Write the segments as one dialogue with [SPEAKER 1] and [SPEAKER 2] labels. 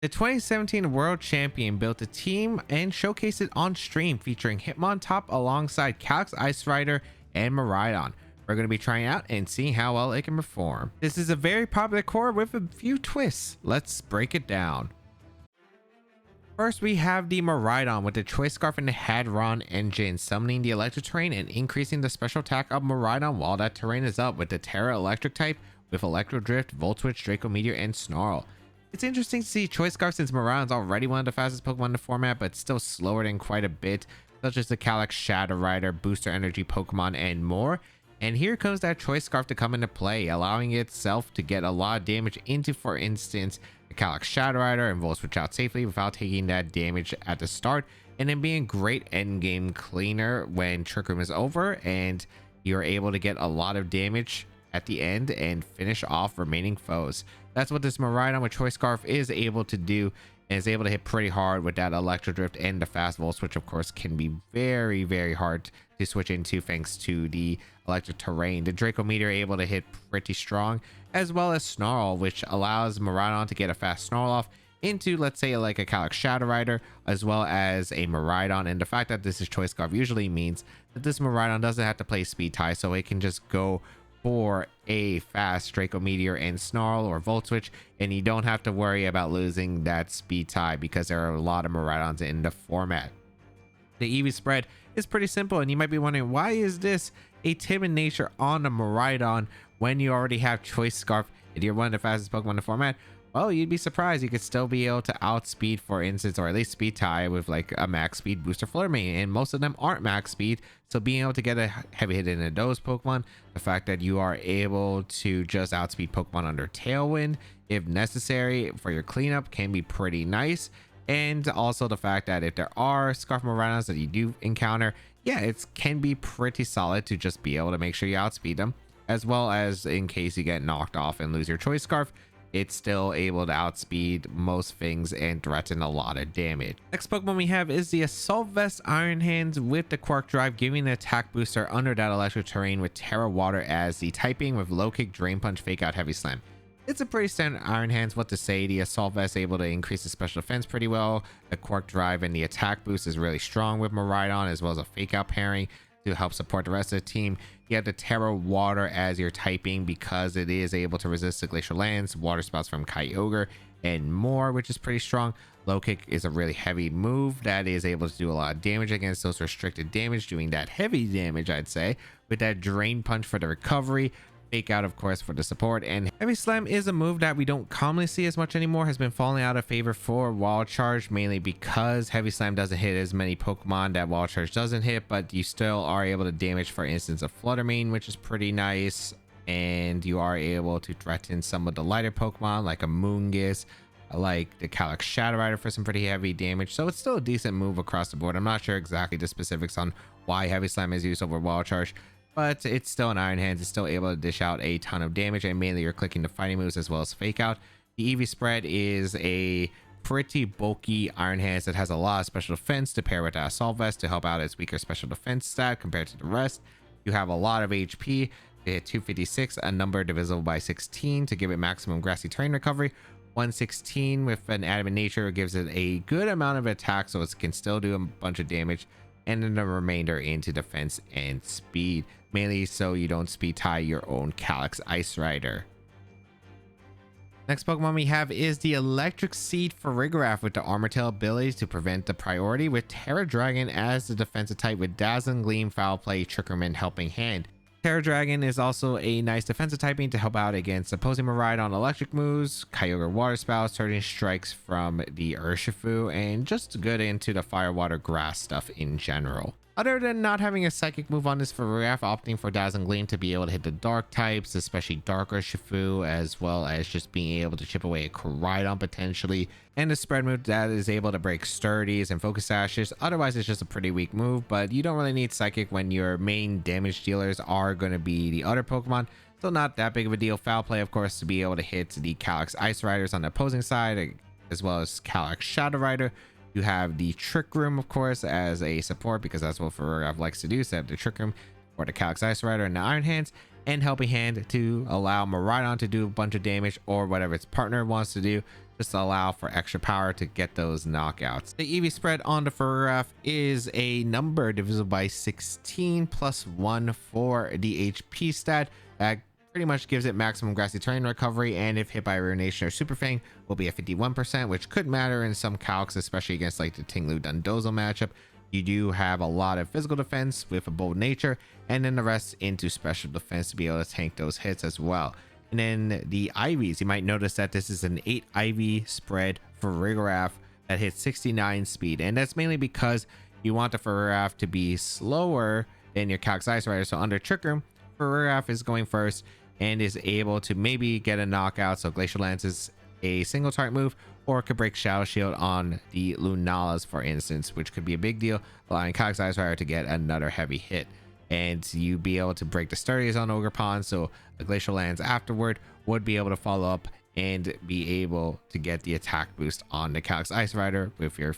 [SPEAKER 1] The 2017 World Champion built a team and showcased it on stream featuring Hitmontop alongside Calyx Ice Rider and Miraidon. We're going to be trying out and seeing how well it can perform. This is a very popular core with a few twists. Let's break it down. First, we have the Miraidon with the Choice Scarf and the Hadron engine, summoning the electric terrain and increasing the special attack of Miraidon while that terrain is up with the Terra electric type with Electro Drift, Volt Switch, Draco Meteor, and Snarl. It's interesting to see Choice Scarf since Miraidon's already one of the fastest Pokemon in the format, but still slower than quite a bit, such as the Calyx Shadow Rider, Booster Energy Pokemon, and more. And here comes that Choice Scarf to come into play, allowing itself to get a lot of damage into, for instance, the Calyx Shadow Rider and Volt Switch out safely without taking that damage at the start, and then being great endgame cleaner when Trick Room is over and you're able to get a lot of damage at the end and finish off remaining foes. That's what this Miraidon with Choice Scarf is able to do, and is able to hit pretty hard with that Electro Drift, and the fast Volt Switch of course can be very hard to switch into thanks to the electric terrain. The Draco Meteor able to hit pretty strong, as well as Snarl, which allows Miraidon to get a fast Snarl off into, let's say, like a Calyx Shadow Rider as well as a Miraidon. And the fact that this is Choice Scarf usually means that this Miraidon doesn't have to play speed tie, so it can just go for a fast Draco Meteor and Snarl or Volt Switch, and you don't have to worry about losing that speed tie because there are a lot of Miraidons in the format. The EV spread is pretty simple, and you might be wondering, why is this a timid nature on a Miraidon when you already have Choice Scarf and you're one of the fastest Pokemon in the format? Well, you'd be surprised. You could still be able to outspeed, for instance, or at least speed tie with like a max speed booster Fluttermane, and most of them aren't max speed, so being able to get a heavy hit into those Pokemon, the fact that you are able to just outspeed Pokemon under Tailwind if necessary for your cleanup can be pretty nice. And also the fact that if there are Scarf Miraidons that you do encounter, yeah, it can be pretty solid to just be able to make sure you outspeed them, as well as in case you get knocked off and lose your Choice Scarf, it's still able to outspeed most things and threaten a lot of damage. Next Pokemon we have is the Assault Vest Iron Hands with the Quark Drive, giving the attack booster under that electric terrain with Terra Water as the typing with Low Kick, Drain Punch, Fake Out, Heavy Slam. It's a pretty standard Iron Hands. What to say, the Assault Vest able to increase the special defense pretty well. The Quark Drive and the attack boost is really strong with Miraidon, as well as a Fake Out pairing to help support the rest of the team. You have the Terra Water as your typing because it is able to resist the Glacial Lance, Water Spouts from Kyogre, and more, which is pretty strong. Low Kick is a really heavy move that is able to do a lot of damage against those restricted damage, doing that heavy damage, I'd say, with that Drain Punch for the recovery. Fake Out, of course, for the support, and Heavy Slam is a move that we don't commonly see as much anymore, has been falling out of favor for Wild Charge, mainly because Heavy Slam doesn't hit as many Pokemon that Wild Charge doesn't hit, but you still are able to damage, for instance, a Fluttermane, which is pretty nice, and you are able to threaten some of the lighter Pokemon like a Moongus, like the Calyx Shadow Rider for some pretty heavy damage. So it's still a decent move across the board. I'm not sure exactly the specifics on why Heavy Slam is used over Wild Charge, but it's still an Iron Hands. It's still able to dish out a ton of damage, and mainly you're clicking the fighting moves as well as Fake Out. The EV spread is a pretty bulky Iron Hands that has a lot of special defense to pair with that Assault Vest to help out its weaker special defense stat compared to the rest. You have a lot of HP to hit 256, a number divisible by 16 to give it maximum grassy terrain recovery. 116 with an adamant nature gives it a good amount of attack, so it can still do a bunch of damage, and then the remainder into defense and speed, mainly so you don't speed tie your own Calyx Ice Rider. Next Pokemon we have is the Electric Seed Farigiraf with the Armor Tail abilities to prevent the priority, with Terra Dragon as the defensive type with Dazzling Gleam, Foul Play, Trickerman, Helping Hand. Terra Dragon is also a nice defensive typing to help out against opposing Miraidon electric moves, Kyogre Water Spout, certain strikes from the Urshifu, and just good into the Fire, Water, Grass stuff in general. Other than not having a psychic move on this Farigiraf, opting for Dazzling Gleam to be able to hit the dark types, especially Dark Urshifu, as well as just being able to chip away a Koraidon potentially, and the spread move that is able to break Sturdies and Focus Sashes. Otherwise, it's just a pretty weak move, but you don't really need psychic when your main damage dealers are going to be the other Pokemon, so not that big of a deal. Foul Play, of course, to be able to hit the Calyx Ice Riders on the opposing side, as well as Calyx Shadow Rider. You have the Trick Room, of course, as a support, because that's what Farigiraf likes to do, set up the Trick Room for the Calyx Ice Rider and the Iron Hands, and Helping Hand to allow Miraidon to do a bunch of damage, or whatever its partner wants to do just to allow for extra power to get those knockouts. The EV spread on the Farigiraf is a number divisible by 16 plus 1 for the HP stat. That pretty much gives it maximum grassy terrain recovery, and if hit by Ruination or Super Fang will be at 51%, which could matter in some calcs, especially against like the Tinglu Dundozo matchup. You do have a lot of physical defense with a bold nature, and then the rest into special defense to be able to tank those hits as well. And then the IVs, you might notice that this is an 8 IV spread for Farigiraf that hits 69 speed, and that's mainly because you want the Farigiraf to be slower than your Calx Ice Rider. So under Trick Room, Farigiraf is going first and is able to maybe get a knockout. So Glacial Lance is a single target move, or could break Shadow Shield on the Lunalas, for instance, which could be a big deal, allowing Calx Ice Rider to get another heavy hit. And you be able to break the Sturdies on Ogerpon, so the Glacial Lance afterward would be able to follow up and be able to get the attack boost on the Calx Ice Rider with your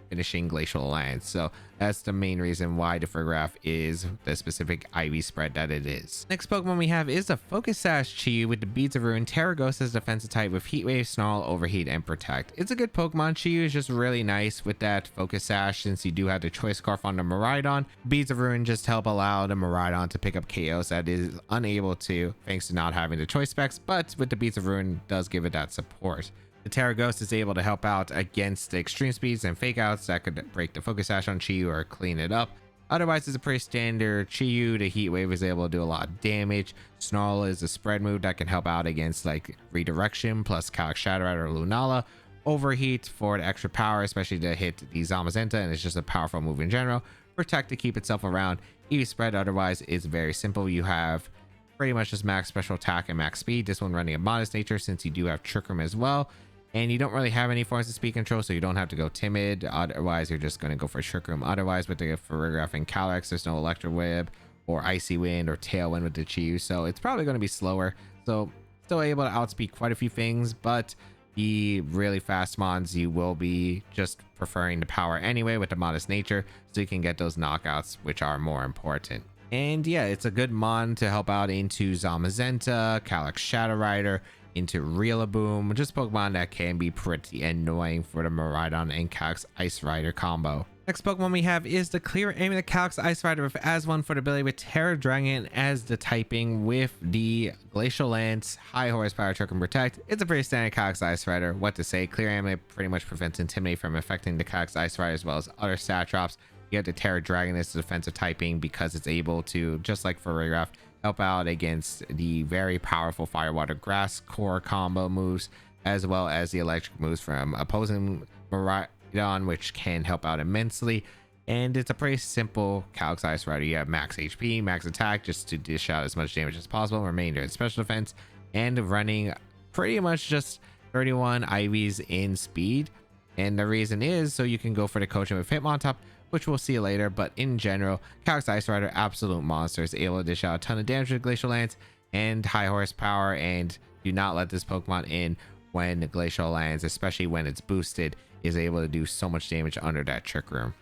[SPEAKER 1] finishing Glacial Lance. So that's the main reason why the Farigiraf is the specific IV spread that it is. Next Pokemon we have is the Focus Sash Chi with the Beads of Ruin. Terra Ghost as defensive type with Heat Wave, Snarl, Overheat, and Protect. It's a good Pokemon. Chi is just really nice with that Focus Sash since you do have the Choice Scarf on the Miraidon. Beads of Ruin just help allow the Miraidon to pick up KOs that is unable to thanks to not having the Choice Specs, but with the Beads of Ruin does give it that support. The Terra Ghost is able to help out against the extreme speeds and fake outs that could break the Focus Sash on Chi or clean it up. Otherwise, it's a pretty standard Chi. The Heat Wave is able to do a lot of damage. Snarl is a spread move that can help out against like Redirection plus Calyx Shadow Rider or Lunala. Overheat for the extra power, especially to hit the Zamazenta, and it's just a powerful move in general. Protect to keep itself around. EV spread otherwise is very simple. You have pretty much just max special attack and max speed. This one running a modest nature since you do have Trick Room as well. And you don't really have any forms of speed control, so you don't have to go timid. Otherwise, you're just going to go for Trick Room. Otherwise, with the Farigiraf and Calyx, there's no Electro Whip or Icy Wind or Tailwind with the Chi, so it's probably going to be slower. So still able to outspeed quite a few things, but the really fast mons, you will be just preferring the power anyway with the modest nature, so you can get those knockouts, which are more important. And yeah, it's a good mon to help out into Zamazenta, Calyx Shadow Rider, into Rillaboom, just Pokemon that can be pretty annoying for the Miraidon and Calyx Ice Rider combo. Next Pokemon we have is the Clear Aim of the Calyx Ice Rider with As1 for the ability with Terra Dragon as the typing with the Glacial Lance, High Horsepower, Trick and Protect. It's a pretty standard Calyx Ice Rider. What to say, Clear Aim pretty much prevents Intimidate from affecting the Calyx Ice Rider as well as other stat drops. You have the Terra Dragon as the defensive typing because it's able to, just like for Farigiraf, help out against the very powerful Fire Water Grass core combo moves, as well as the electric moves from opposing Miraidon, which can help out immensely. And it's a pretty simple Calyx Ice Rider. You have max HP, max attack, just to dish out as much damage as possible, remainder in special defense, and running pretty much just 31 IVs in speed. And the reason is so you can go for the coaching with Hitmontop, which we'll see later, but in general, Calyx Ice Rider, absolute monster, is able to dish out a ton of damage with Glacial Lance and high horsepower, and do not let this Pokemon in when Glacial Lance, especially when it's boosted, is able to do so much damage under that Trick Room.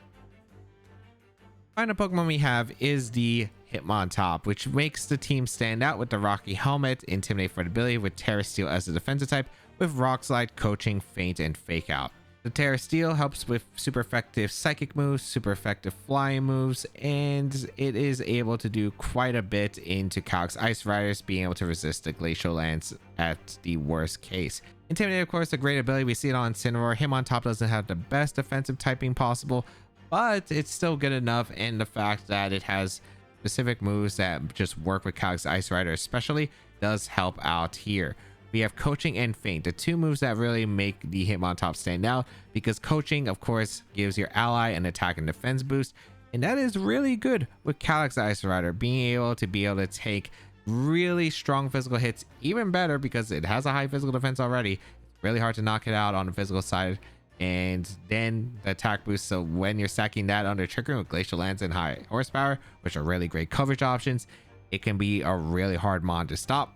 [SPEAKER 1] Final Pokemon we have is the Hitmontop, which makes the team stand out with the Rocky Helmet, Intimidate for the ability with Terra Steel as the defensive type, with Rock Slide, Coaching, Feint, and Fake Out. The Terra Steel helps with super effective psychic moves, super effective flying moves, and it is able to do quite a bit into Calyx Ice Riders, being able to resist the Glacial Lance at the worst case. Intimidate, of course, a great ability. We see it on Incineroar. Hitmontop doesn't have the best defensive typing possible, but it's still good enough, and the fact that it has specific moves that just work with Calyx Ice Rider especially does help out here. We have Coaching and Feint, the two moves that really make the Hitmontop stand out, because Coaching, of course, gives your ally an attack and defense boost, and that is really good with Calyx Ice Rider, being able to take really strong physical hits, even better because it has a high physical defense already. It's really hard to knock it out on the physical side, and then the attack boost. So when you're stacking that under Trick Room with Glacial Lance and high horsepower, which are really great coverage options, it can be a really hard mon to stop.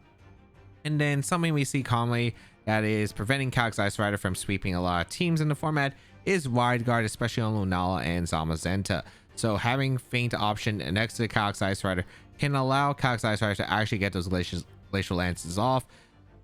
[SPEAKER 1] And then something we see commonly that is preventing Calyx Ice Rider from sweeping a lot of teams in the format is Wide Guard, especially on Lunala and Zamazenta. So having Feint option next to the Calyx Ice Rider can allow Calyx Ice Rider to actually get those Glacial Lances off,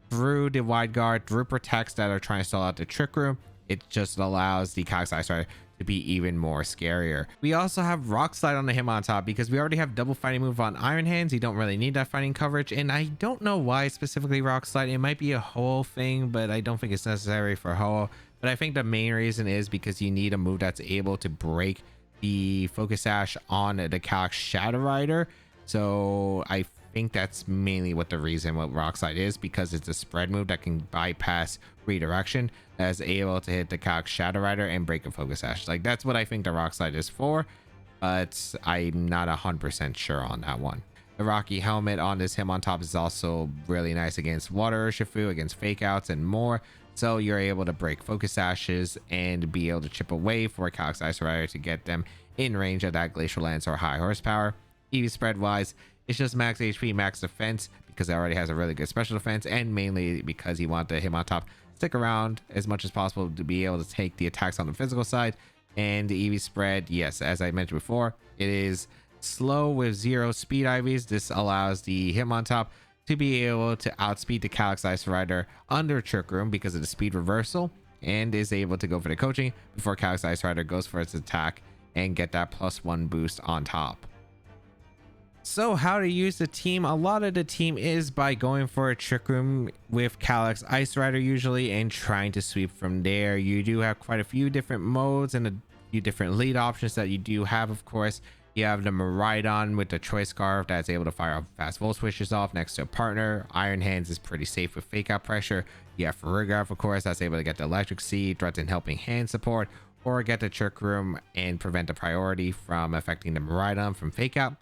[SPEAKER 1] through the wide guard, through protects that are trying to stall out the trick room. It just allows the Calyx Ice Rider to be even more scarier. We also have Rock Slide on the Hitmontop because we already have double fighting move on Iron Hands. You don't really need that fighting coverage, and I don't know why specifically Rock Slide. It might be a Ho thing, but I don't think it's necessary for Ho. But I think the main reason is because you need a move that's able to break the Focus Sash on the Calyx Shadow Rider. So I think that's mainly what the reason what Rock Slide is, because it's a spread move that can bypass redirection, that's able to hit the Calyx Shadow Rider and break a Focus Sash. Like, that's what I think the Rock Slide is for, but I'm not 100% sure on that one. The Rocky Helmet on this Hitmontop is also really nice against Water Urshifu, against Fake Outs and more. So you're able to break Focus Sashes and be able to chip away for Calyx Ice Rider to get them in range of that Glacial Lance or high horsepower. EV spread wise, it's just max HP, max defense, because it already has a really good special defense, and mainly because you want the Hitmontop stick around as much as possible to be able to take the attacks on the physical side. And the EV spread, yes, as I mentioned before, it is slow with 0 speed IVs. This allows the Hitmontop to be able to outspeed the Calyx Ice Rider under Trick Room because of the speed reversal, and is able to go for the coaching before Calyx Ice Rider goes for its attack and get that +1 boost on top. So how to use the team? A lot of the team is by going for a Trick Room with Calyx Ice Rider usually and trying to sweep from there. You do have quite a few different modes and a few different lead options that you do have. Of course, you have the Miraidon with the Choice Scarf that's able to fire fast Volt Switches off next to a partner. Iron Hands is pretty safe with Fake Out pressure. You have Farigiraf, of course, that's able to get the Electric Seed, threaten Helping Hand support, or get the Trick Room and prevent the priority from affecting the Miraidon from Fake Out.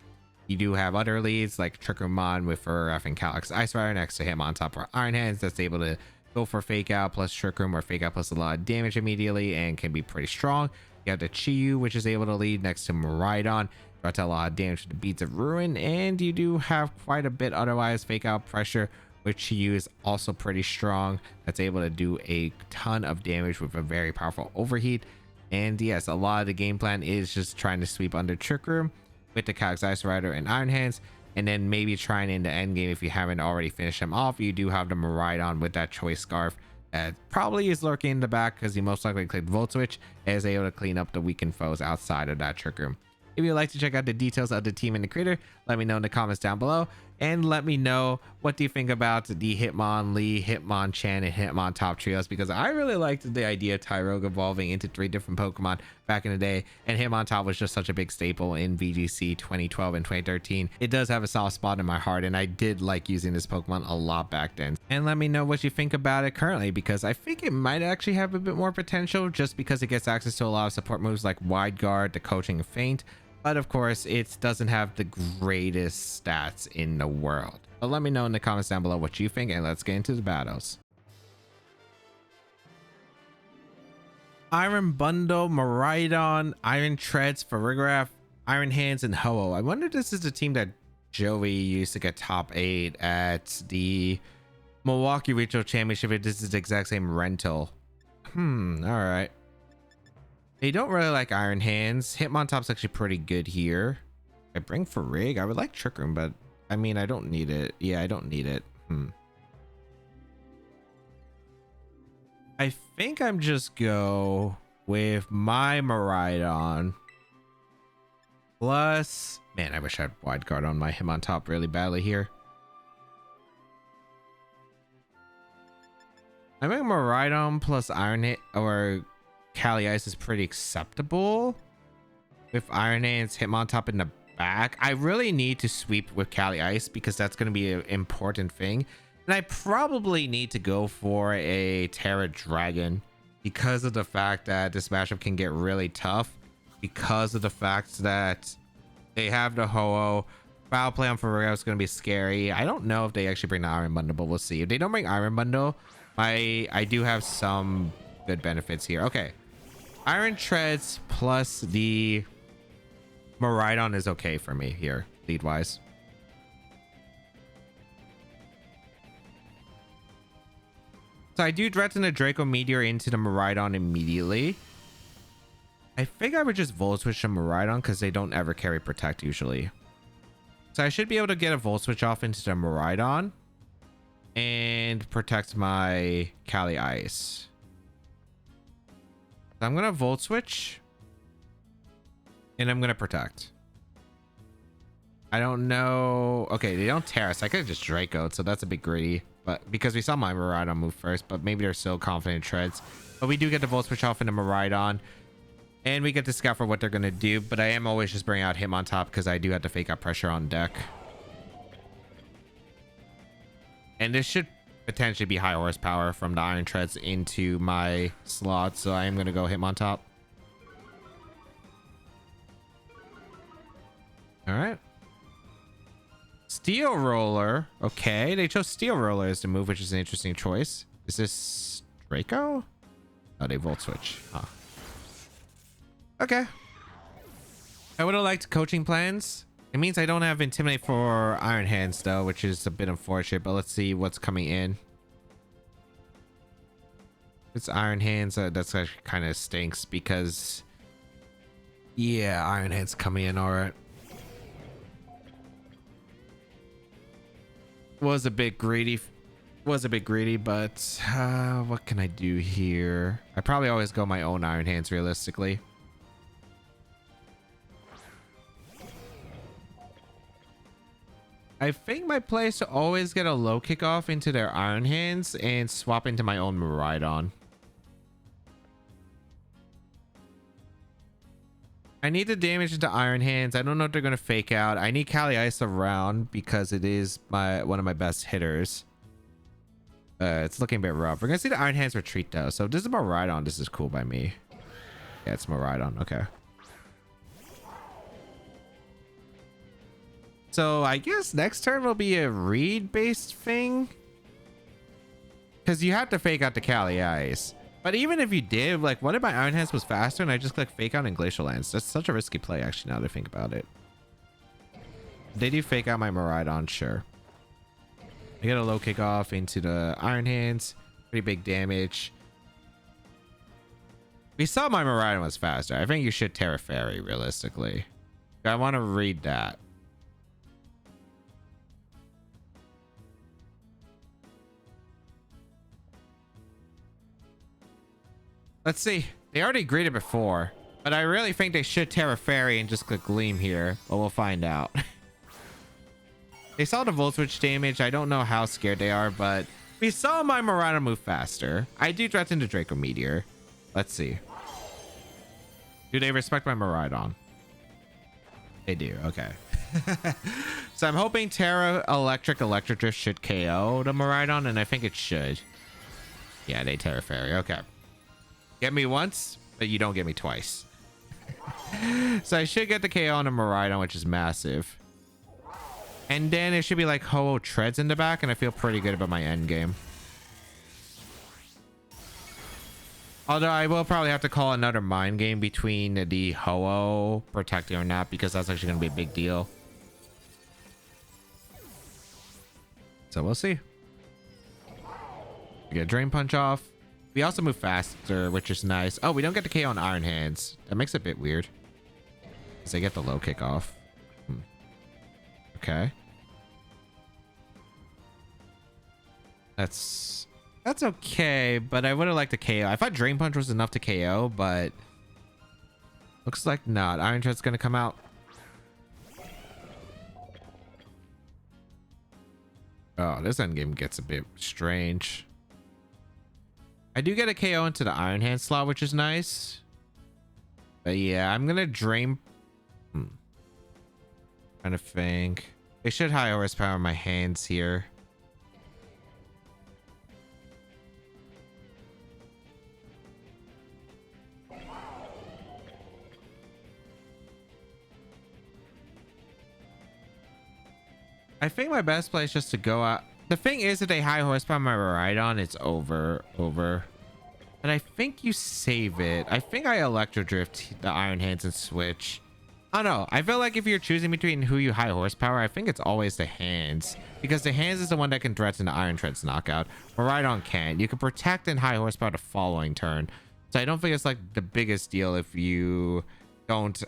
[SPEAKER 1] You do have other leads like Trick Room Mon with Farigiraf and Calyx Ice Rider next to him on top of Iron Hands that's able to go for Fake Out plus Trick Room, or Fake Out plus a lot of damage immediately and can be pretty strong. You have the Chiyu, which is able to lead next to Miraidon, threat a lot of damage to the Beads of Ruin, and you do have quite a bit otherwise. Fake Out pressure with Chiyu is also pretty strong. That's able to do a ton of damage with a very powerful overheat. And yes, a lot of the game plan is just trying to sweep under Trick Room with the Calyx Ice Rider and Iron Hands, and then maybe trying in the end game if you haven't already finished him off. You do have the Miraidon with that Choice Scarf that probably is lurking in the back because you most likely clicked Volt Switch, and is able to clean up the weakened foes outside of that Trick Room. If you'd like to check out the details of the team and the creator, let me know in the comments down below, and let me know what do you think about the Hitmonlee, Hitmonchan, and Hitmontop trios, because I really liked the idea of Tyrogue evolving into 3 different Pokemon back in the day, and Hitmontop was just such a big staple in VGC 2012 and 2013. It does have a soft spot in my heart, and I did like using this Pokemon a lot back then. And let me know what you think about it currently, because I think it might actually have a bit more potential just because it gets access to a lot of support moves like Wide Guard, the Coaching, and Feint. But of course, it doesn't have the greatest stats in the world. But let me know in the comments down below what you think, and let's get into the battles. Iron Bundle, Miraidon, Iron Treads, Farigiraf, Iron Hands, and Ho-Oh. I wonder if this is the team that Joey used to get top 8 at the Milwaukee Regional Championship. If this is the exact same rental. Alright. They don't really like Iron Hands. Hitmontop's actually pretty good here. I bring Farig. I would like Trick Room, but I mean, I don't need it. Yeah, I don't need it. I think I'm just go with my Miraidon. Plus, man, I wish I had Wide Guard on my Hitmontop really badly here. I think Miraidon plus Iron Hit or Cali Ice is pretty acceptable. With Iron Hands, Hitmontop in the back, I really need to sweep with Cali Ice because that's going to be an important thing. And I probably need to go for a Terra Dragon because of the fact that this matchup can get really tough. Because of the fact that they have the Ho-Oh. Foul play on Farigiraf is going to be scary. I don't know if they actually bring the Iron Bundle, but we'll see. If they don't bring Iron Bundle, I do have some good benefits here. Okay. Iron Treads plus the Miraidon is okay for me here, lead-wise. So I do threaten a Draco Meteor into the Miraidon immediately. I think I would just Volt Switch to Miraidon because they don't ever carry Protect usually. So I should be able to get a Volt Switch off into the Miraidon. and protect my Kali Ice. So I'm gonna Volt Switch and I'm gonna protect. I don't know. Okay, they don't Terrace. I could have just Draco'd, so that's a bit greedy. But because we saw my Miraidon move first, but maybe they're still confident treads. But we do get the Volt Switch off into Miraidon. And we get to scout for what they're going to do. But I am always just bringing out Hitmontop because I do have to fake out pressure on deck. And this should potentially be high horsepower from the Iron Treads into my slot. So I am going to go Hitmontop. All right. Steel Roller. Okay, they chose Steel Roller as the move, which is an interesting choice. Is this Draco? Oh, they Volt Switch. Huh. Okay. I would have liked coaching plans. It means I don't have Intimidate for Iron Hands, though, which is a bit unfortunate. But let's see what's coming in. It's Iron Hands. That's actually kind of stinks because... yeah, Iron Hands coming in. All right. Was a bit greedy, but what can I do here? I probably always go my own Iron Hands realistically. I think my play is to always get a low kick off into their Iron Hands and swap into my own Miraidon. I need the damage into Iron Hands. I don't know if they're going to fake out. I need Kali Ice around because it is one of my best hitters. It's looking a bit rough. We're going to see the Iron Hands retreat though. So this is Miraidon. This is cool by me. Yeah, it's Miraidon. Okay. So I guess next turn will be a read based thing. Because you have to fake out the Kali Ice. But even if you did, like, what if my Iron Hands was faster and I just click fake out and Glacial Lance? That's such a risky play, actually, now that I think about it. Did you fake out my Miraidon? Sure. I get a low kick off into the Iron Hands. Pretty big damage. We saw my Miraidon was faster. I think you should Terra Fairy, realistically. I want to read that. Let's see. They already greeted before, but I really think they should Terra Fairy and just click Gleam here, but we'll find out. They saw the Volt Switch damage. I don't know how scared they are, but we saw my Miraidon move faster. I do threaten the Draco Meteor. Let's see. Do they respect my Miraidon? They do. Okay. So I'm hoping Terra Electric Drift should KO the Miraidon, and I think it should. Yeah, they Terra Fairy. Okay. Get me once, but you don't get me twice. So I should get the KO on a Miraidon, which is massive. And then it should be like Ho-Oh Treads in the back, and I feel pretty good about my end game. Although I will probably have to call another mind game between the Ho-Oh protecting or not, because that's actually going to be a big deal. So we'll see. We get Drain Punch off. We also move faster, which is nice. Oh, we don't get the KO on Iron Hands. That makes it a bit weird. Because they get the low kick off. Okay. That's okay, but I would have liked the KO. I thought Drain Punch was enough to KO, but looks like not. Iron Tread's gonna come out. Oh, this endgame gets a bit strange. I do get a KO into the Iron Hand slot, which is nice. But yeah, I'm gonna Drain. Trying to think. They should high horsepower my hands here. I think my best play is just to go out. The thing is, if they high horsepower my Miraidon, it's over. But I think you save it. I think I Electro Drift the Iron Hands and switch. I don't know. I feel like if you're choosing between who you high horsepower, I think it's always the hands. Because the hands is the one that can threaten the Iron Treads knockout. Miraidon can't. You can protect and high horsepower the following turn. So I don't think it's like the biggest deal if you don't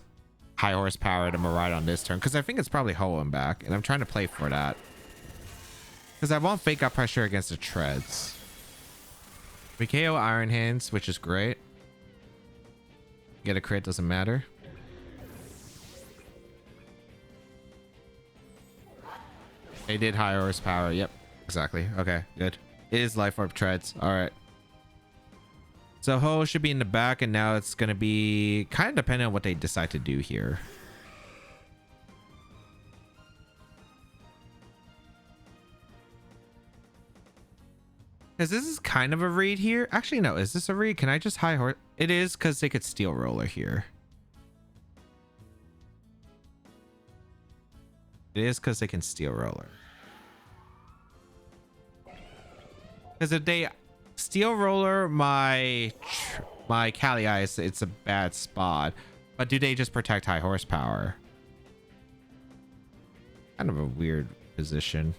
[SPEAKER 1] high horsepower the Miraidon this turn. Because I think it's probably Ho-Oh back. And I'm trying to play for that. Because I want fake out pressure against the treads. We KO Iron Hands, which is great. Get a crit, doesn't matter. They did high horsepower. Yep, exactly. Okay, good. It is Life Orb treads. All right. So Ho should be in the back, and now it's going to be kind of dependent on what they decide to do here. Because this is kind of a read here. Actually, no. Is this a read? Can I just high horse? It is, because they could Steel Roller here. It is because they can Steel Roller. Because if they Steel Roller my Kali Ice, it's a bad spot. But do they just protect high horsepower? Kind of a weird position.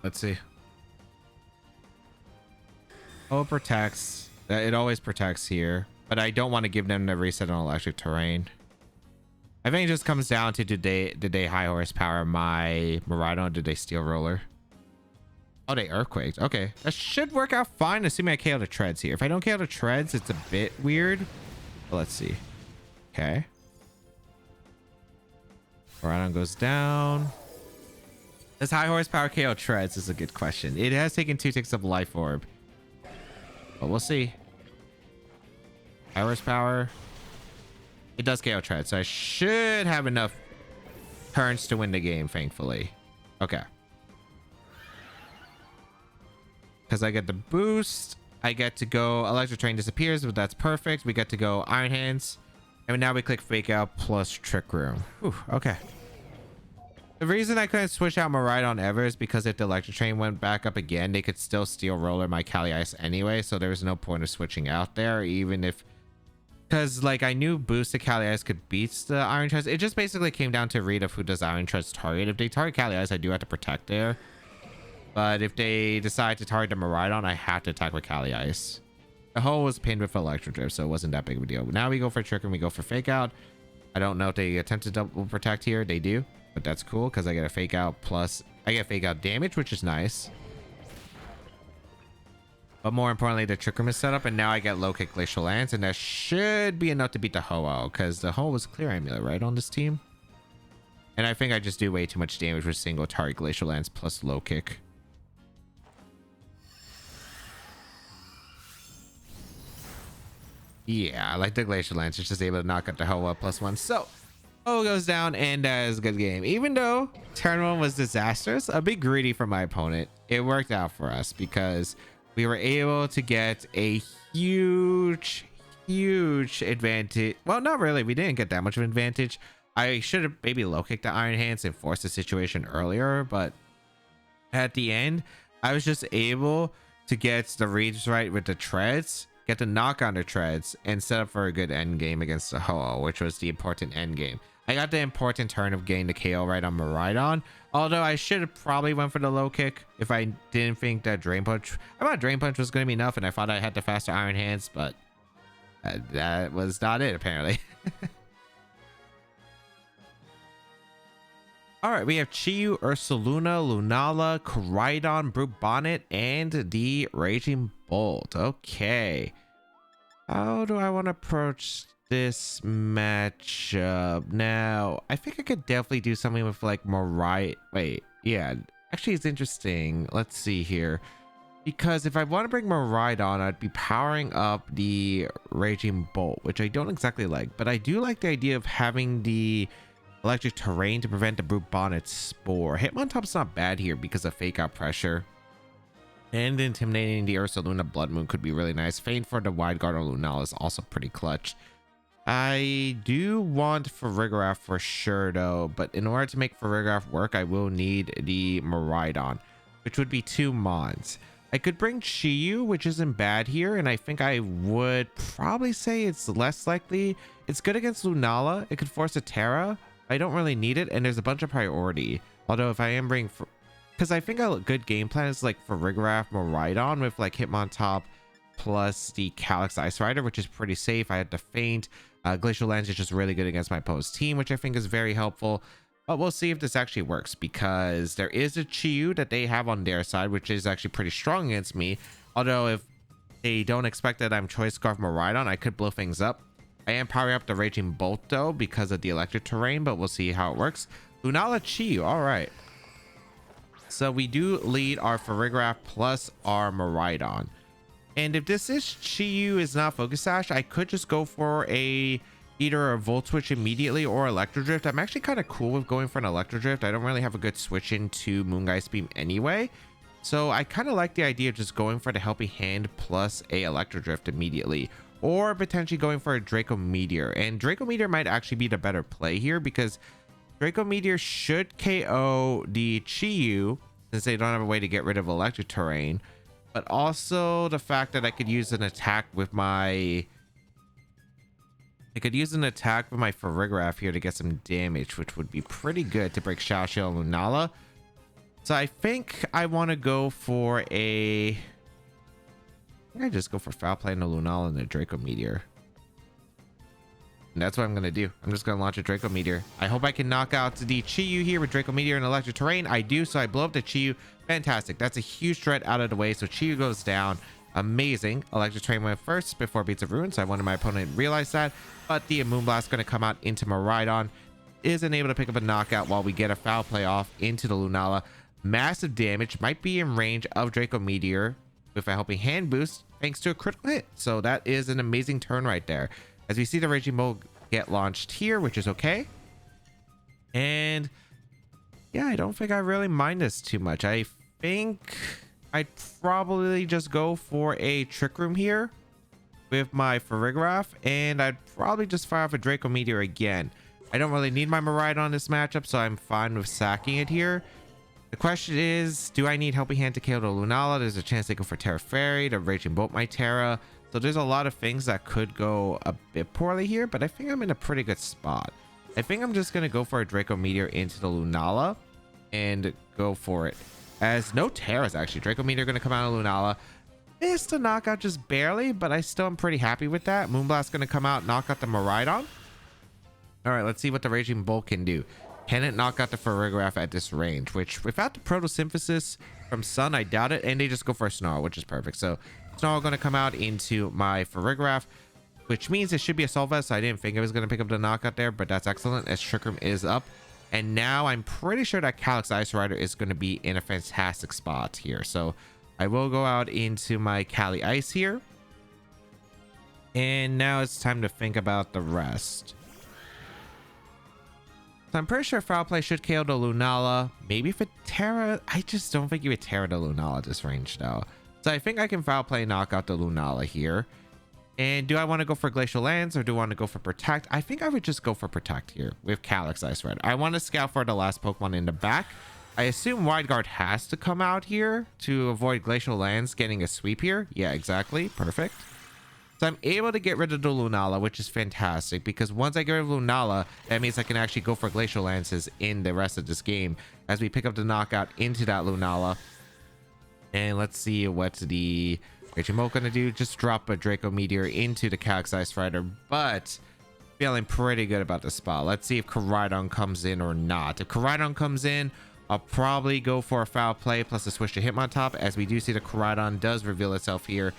[SPEAKER 1] Let's see. Oh, it protects. It always protects here. But I don't want to give them the reset on electric terrain. I think it just comes down to did they high horsepower my Miraidon, or did they Steel Roller? Oh, they Earthquaked. Okay. That should work out fine, assuming I KO the treads here. If I don't KO the treads, it's a bit weird. But let's see. Okay. Miraidon goes down. Does high horsepower KO treads is a good question. It has taken 2 ticks of Life Orb. But we'll see. High horsepower. It does KO treads, so I should have enough turns to win the game, thankfully. Okay. Because I get the boost. I get to go Electric Terrain disappears, but that's perfect. We get to go Iron Hands. And now we click Fake Out plus Trick Room. Whew, okay. The reason I couldn't switch out Miraidon ever is because if the Electric Train went back up again, they could still Steel Roller my Kali Ice anyway, so there was no point of switching out there, even if... Because, like, I knew boosted Kali Ice could beat the Iron Treads. It just basically came down to read of who does Iron Treads target. If they target Kali Ice, I do have to protect there. But if they decide to target the Miraidon, I have to attack with Kali Ice. The Ho was pinned with Electric Drift, so it wasn't that big of a deal. Now we go for Trick and we go for Fake Out. I don't know if they attempt to double protect here. They do. But that's cool because I get a Fake Out plus I get Fake Out damage, which is nice. But more importantly, the Trick Room is set up, and now I get low kick Glacial Lance, and that should be enough to beat the Ho-Oh because the Ho was Clear Amulet, right, on this team? And I think I just do way too much damage with single target Glacial Lance plus low kick. Yeah, I like the Glacial Lance. It's just able to knock out the Ho-Oh +1. So Ho goes down, and that is a good game. Even though turn 1 was disastrous, a bit greedy for my opponent, it worked out for us because we were able to get a huge advantage. Well, not really. We didn't get that much of an advantage. I should have maybe low kicked the Iron Hands and forced the situation earlier, but at the end, I was just able to get the reads right with the treads, get the knock on the treads, and set up for a good end game against the Ho-Oh, which was the important end game. I got the important turn of getting the KO right on Miraidon, although I should have probably went for the low kick if I didn't think that Drain Punch... I thought Drain Punch was going to be enough, and I thought I had the faster Iron Hands, but that was not it, apparently. Alright, we have Chiyu, Ursaluna, Lunala, Koraidon, Brute Bonnet, and the Raging Bolt. Okay. How do I want to approach this matchup? Now, I think I could definitely do something with like Wait, yeah. Actually, it's interesting. Let's see here. Because if I want to bring Miraidon, I'd be powering up the Raging Bolt, which I don't exactly like. But I do like the idea of having the Electric Terrain to prevent the Brute Bonnet Spore. Hitmontop's not bad here because of Fake Out pressure. And intimidating the Ursaluna Blood Moon could be really nice. Feint for the Wide Guard or Lunala is also pretty clutch. I do want Farigiraf for sure though, but in order to make Farigiraf work, I will need the Miraidon, which would be 2 Mons. I could bring Chiyu, which isn't bad here, and I think I would probably say it's less likely. It's good against Lunala. It could force a Terra. I don't really need it, and there's a bunch of priority. Although if I am bringing... Because I think a good game plan is like Farigiraf, Miraidon with like Hitmontop, plus the Calyx Ice Rider, which is pretty safe. I had to faint. Glacial Lens is just really good against my opponent's team, which I think is very helpful. But we'll see if this actually works, because there is a Chi-Yu that they have on their side, which is actually pretty strong against me. Although if they don't expect that I'm Choice Scarf Miraidon, I could blow things up. I am powering up the Raging Bolt though because of the electric terrain, but we'll see how it works. Lunala Chi-Yu, all right. So we do lead our Farigiraf plus our Miraidon. And if this is Chi-Yu is not Focus Sash, I could just go for either a Volt Switch immediately or Electro Drift. I'm actually kind of cool with going for an Electro Drift. I don't really have a good switch into Moongeist Beam anyway. So I kind of like the idea of just going for the Helping Hand plus a Electro Drift immediately. Or potentially going for a Draco Meteor. And Draco Meteor might actually be the better play here, because Draco Meteor should KO the Chi-Yu, since they don't have a way to get rid of electric terrain. But also the fact that I could use an attack with my... Farigiraf here to get some damage, which would be pretty good to break Xiaoxiao and Lunala. So I think I want to go for a... I think I just go for Foul Play and a Lunala and a Draco Meteor. And that's what I'm going to do. I'm just going to launch a Draco Meteor. I hope I can knock out the Chi-Yu here with Draco Meteor and Electric Terrain. I do, so I blow up the Chi-Yu. Fantastic. That's a huge threat out of the way, so Chi-Yu goes down. Amazing. Electric Terrain went first before Beats of Ruin, so I wanted my opponent to realize that. But the Moonblast is going to come out into Miraidon. Isn't able to pick up a knockout while we get a Foul Play off into the Lunala. Massive damage. Might be in range of Draco Meteor with a Helping Hand boost thanks to a critical hit. So that is an amazing turn right there. As we see the Raging Bolt get launched here, which is okay. And yeah, I don't think I really mind this too much. I think I'd probably just go for a Trick Room here with my Farigiraf, and I'd probably just fire off a Draco Meteor again. I don't really need my Miraidon on this matchup, so I'm fine with sacking it here. The question is, do I need Helping Hand to KO the Lunala? There's a chance they go for Terra Fairy. The Raging Bolt my Terra. So there's a lot of things that could go a bit poorly here, but I think I'm in a pretty good spot. I think I'm just going to go for a Draco Meteor into the Lunala and go for it. As no Terras, actually. Draco Meteor going to come out of Lunala. Missed a knockout just barely, but I still am pretty happy with that. Moonblast going to come out, knock out the Miraidon. All right, let's see what the Raging Bolt can do. Can it knock out the Farigiraf at this range? Which, without the Photosynthesis from Sun, I doubt it. And they just go for a Snarl, which is perfect. So, Snarl going to come out into my Farigiraf, which means it should be a Assault Vest. So I didn't think it was going to pick up the knockout there, but that's excellent as Trick Room is up. And now I'm pretty sure that Calyx Ice Rider is going to be in a fantastic spot here. So I will go out into my Cali Ice here. And now it's time to think about the rest. So I'm pretty sure Foul Play should KO the Lunala. Maybe if it Terra... I just don't think you would Terra the Lunala at this range though. So I think I can Foul Play knock out the Lunala here. And do I want to go for Glacial Lands or do I want to go for Protect? I think I would just go for Protect here with Calyx Ice Rider. I want to scout for the last Pokemon in the back. I assume Wide Guard has to come out here to avoid Glacial Lands getting a sweep here. Yeah, exactly. Perfect. So I'm able to get rid of the Lunala, which is fantastic because once I get rid of Lunala, that means I can actually go for Glacial Lances in the rest of this game as we pick up the knockout into that Lunala. And let's see what the Raging Bolt gonna do. Just drop a Draco Meteor into the Calyx Ice Rider, but feeling pretty good about the spot. Let's see if Koraidon comes in or not. If Koraidon comes in, I'll probably go for a Foul Play plus a switch to Hitmontop, as we do see the Koraidon does reveal itself here.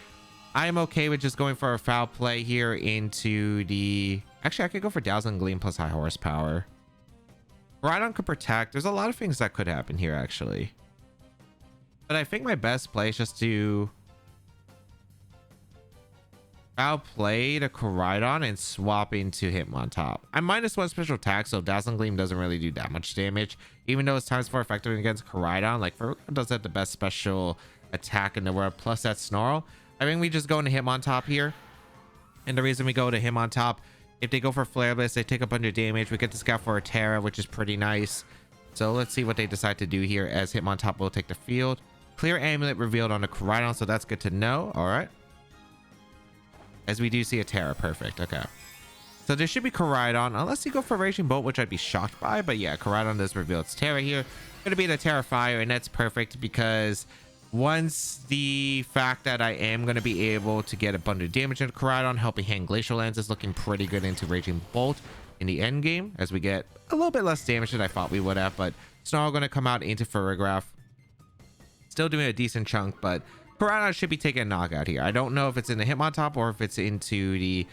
[SPEAKER 1] I'm okay with just going for a Foul Play here into the... Actually, I could go for Dazzling Gleam plus High Horsepower. Koraidon could Protect. There's a lot of things that could happen here, actually. But I think my best play is just to Foul Play to Koraidon and swap into Hitmontop. I'm -1 special attack, so Dazzling Gleam doesn't really do that much damage. Even though it's times 4 effective against Koraidon, like Farigiraf does have the best special attack in the world, plus that Snarl. I think we just go into Hitmontop here. And the reason we go to Hitmontop, if they go for Flare Blitz, they take a bunch of damage. We get to scout for a Terra, which is pretty nice. So let's see what they decide to do here as Hitmontop will take the field. Clear Amulet revealed on the Koraidon, so that's good to know. All right. As we do see a Terra. Perfect. Okay. So there should be Koraidon, unless you go for Raging Bolt, which I'd be shocked by. But yeah, Koraidon does reveal its Terra here. Going to be the Terra Fire, and that's perfect because Once the fact that I am going to be able to get a bunch of damage into Koraidon, Helping Hand Glacial Lance is looking pretty good into Raging Bolt in the end game, as we get a little bit less damage than I thought we would have. But Snarl going to come out into Farigiraf, still doing a decent chunk, but Koraidon should be taking a knockout here. I don't know if it's in the Hitmontop or if it's into the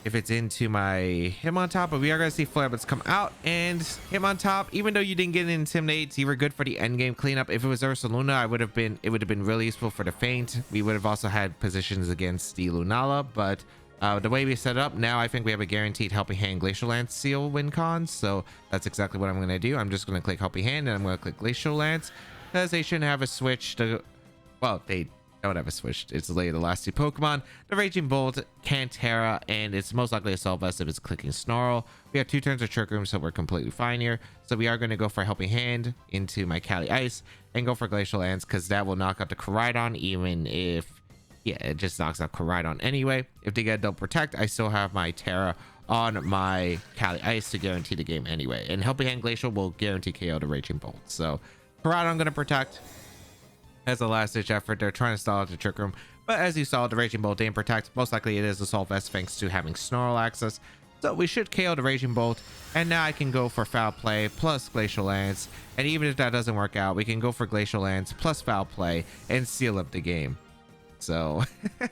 [SPEAKER 1] my Hitmontop, but we are going to see Flare Blitz come out. And Hitmontop, even though you didn't get an Intimidate, you were good for the end game cleanup. If it was Ursaluna, it would have been really useful for the feint. We would have also had positions against the Lunala, but the way we set it up now, I think we have a guaranteed Helping Hand Glacial Lance seal win con. So that's exactly what I'm going to do. I'm just going to click Helping Hand and I'm going to click Glacial Lance, because they shouldn't have a switch to, well, they don't have a switch. It's literally the last two Pokemon, the Raging Bolt, Cantera, and it's most likely a Solvest if it's clicking Snarl. We have 2 turns of Trick Room, so we're completely fine here. So we are going to go for Helping Hand into my Cali Ice and go for Glacial Lance, because that will knock out the Koraidon, even if, yeah, it just knocks out Koraidon anyway. If they get Double Protect, I still have my Terra on my Cali Ice to guarantee the game anyway. And Helping Hand Glacial will guarantee KO to Raging Bolt. So Koraidon going to protect as a last-ditch effort. They're trying to stall out the Trick Room, but as you saw, the Raging Bolt didn't protect. Most likely it is Assault Vest thanks to having Snarl access. So we should KO the Raging Bolt, and now I can go for Foul Play plus Glacial Lance. And even if that doesn't work out, we can go for Glacial Lance plus Foul Play and seal up the game. So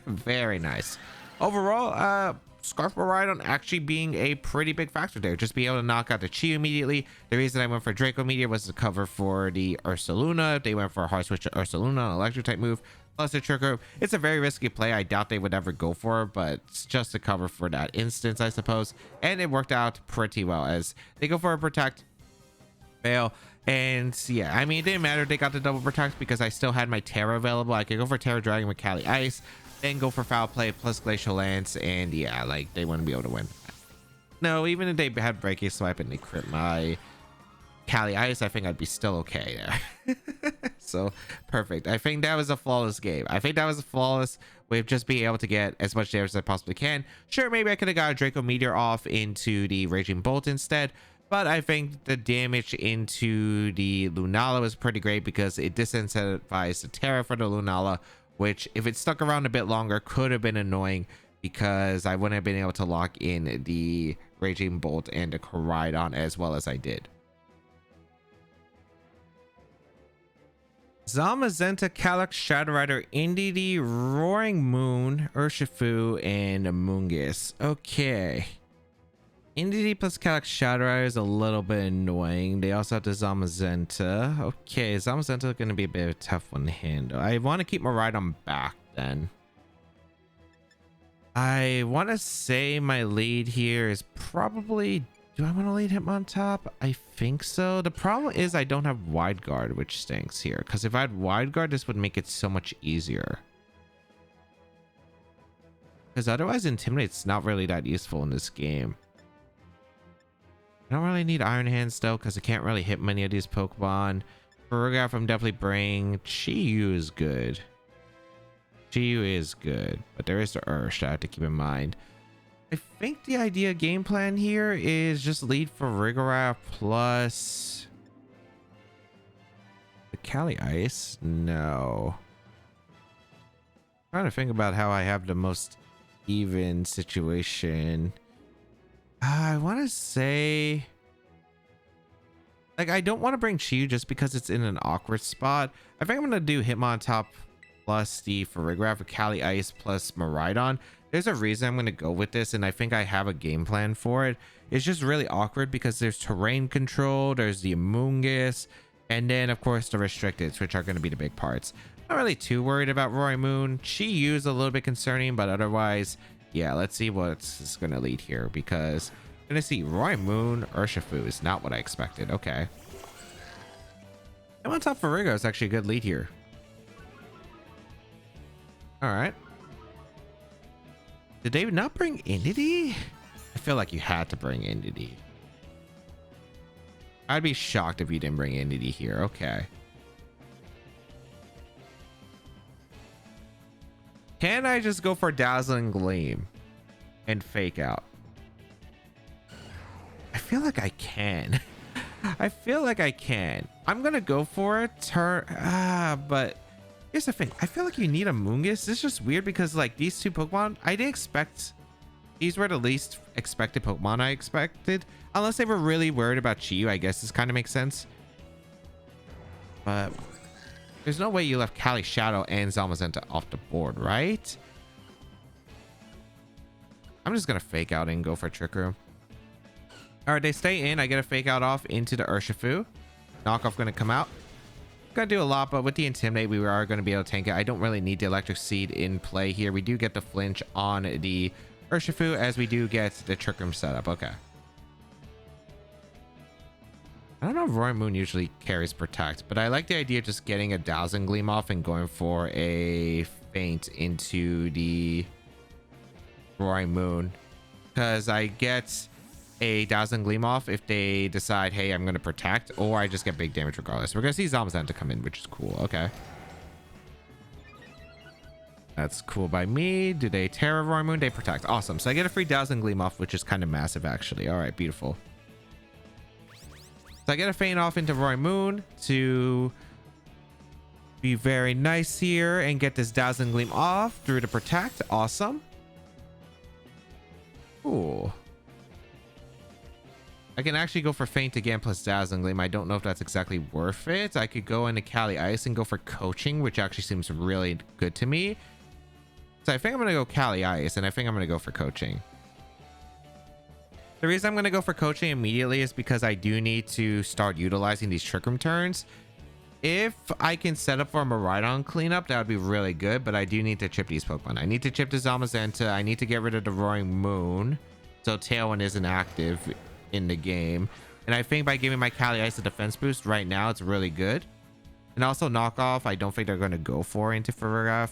[SPEAKER 1] very nice. Overall, Scarf Maridon actually being a pretty big factor there. Just be able to knock out the Chi immediately. The reason I went for Draco Meteor was to cover for the Ursaluna. They went for a hard switch to Ursaluna, an electric type move, plus the Trigger. It's a very risky play. I doubt they would ever go for it, but it's just to cover for that instance, I suppose. And it worked out pretty well, as they go for a Protect, fail. And yeah, I mean, it didn't matter. They got the Double Protect because I still had my Terra available. I could go for Terra Dragon with Cali Ice, then go for Foul Play plus Glacial Lance, and yeah, like, they wouldn't be able to win. No, even if they had Breaking Swipe and they crit my Cali Ice, I think I'd be still okay there. So perfect. I think that was a flawless game. I think that was a flawless with just being able to get as much damage as I possibly can. Sure, maybe I could have got a Draco Meteor off into the Raging Bolt instead, but I think the damage into the Lunala was pretty great because it disincentivized the Terra for the Lunala, which if it stuck around a bit longer could have been annoying because I wouldn't have been able to lock in the Raging Bolt and the Koraidon as well as I did. Zamazenta, Calyx, Shadow Rider, Indeedee, Roaring Moon, Urshifu, and Amoonguss. Okay. Indeedee plus Calyx Shadow Rider is a little bit annoying. They also have the Zamazenta. Okay, Zamazenta is going to be a bit of a tough one to handle. I want to keep Miraidon back then. I want to say my lead here is probably... Do I want to lead Hitmontop? I think so. The problem is I don't have Wide Guard, which stinks here. Because if I had Wide Guard, this would make it so much easier. Because otherwise, Intimidate's not really that useful in this game. I don't really need Iron Hands though, because I can't really hit many of these Pokemon. Farigiraf, I'm definitely bringing. Chi-Yu is good. Chi-Yu is good, but there is the Ursh I have to keep in mind. I think the idea game plan here is just lead for Farigiraf plus the Cali Ice. No. I'm trying to think about how I have the most even situation. I want to say, like, I don't want to bring Chi-Yu just because it's in an awkward spot. I think I'm going to do Hitmontop plus the Farigiraf with Cali Ice plus Miraidon. There's a reason I'm going to go with this, and I think I have a game plan for it. It's just really awkward because there's terrain control, there's the Amoonguss, and then, of course, the Restricteds, which are going to be the big parts. Not really too worried about Roaring Moon. Chi-Yu is a little bit concerning, but otherwise... yeah, let's see what's going to lead here, because I'm going to see Roaring Moon, Urshifu is not what I expected. Okay. Hitmontop Farigiraf is actually a good lead here. All right. Did they not bring Indeedee? I feel like you had to bring Indeedee. I'd be shocked if you didn't bring Indeedee here. Okay. Can I just go for Dazzling Gleam and fake out? I feel like I can. I feel like I can. I'm gonna go for it. But here's the thing. I feel like you need a Moongus. It's just weird because like these two Pokemon, I didn't expect. These were the least expected Pokemon I expected. Unless they were really worried about Chi-Yu, I guess this kind of makes sense. But there's no way you left Cali Shadow and Zamazenta off the board, right? I'm just gonna fake out and go for Trick Room. All right, they stay in. I get a fake out off into the Urshifu. Knockoff gonna come out. Gonna do a lot, but with the Intimidate, we are gonna be able to tank it. I don't really need the Electric Seed in play here. We do get the flinch on the Urshifu as we do get the Trick Room setup. Okay. I don't know if Roaring Moon usually carries Protect, but I like the idea of just getting a Dazzling Gleam off and going for a feint into the Roaring Moon, because I get a Dazzling Gleam off if they decide, hey, I'm going to Protect, or I just get big damage regardless. We're going to see Zamazenta come in, which is cool. Okay. That's cool by me. Do they Terra Roaring Moon? They Protect. Awesome. So I get a free Dazzling Gleam off, which is kind of massive, actually. All right, beautiful. So I get a feint off into Roaring Moon to be very nice here and get this Dazzling Gleam off through to Protect. Awesome. Ooh. I can actually go for feint again plus Dazzling Gleam. I don't know if that's exactly worth it. I could go into Cali Ice and go for Coaching, which actually seems really good to me. So I think I'm going to go Cali Ice, and I think I'm going to go for Coaching. The reason I'm going to go for Coaching immediately is because I do need to start utilizing these Trick Room turns. If I can set up for a Miraidon cleanup, that would be really good, but I do need to chip these Pokemon. I need to chip the Zamazenta. I need to get rid of the Roaring Moon, so Tailwind isn't active in the game. And I think by giving my Cali Ice a defense boost right now, it's really good. And also Knockoff, I don't think they're going to go for into Ferrograph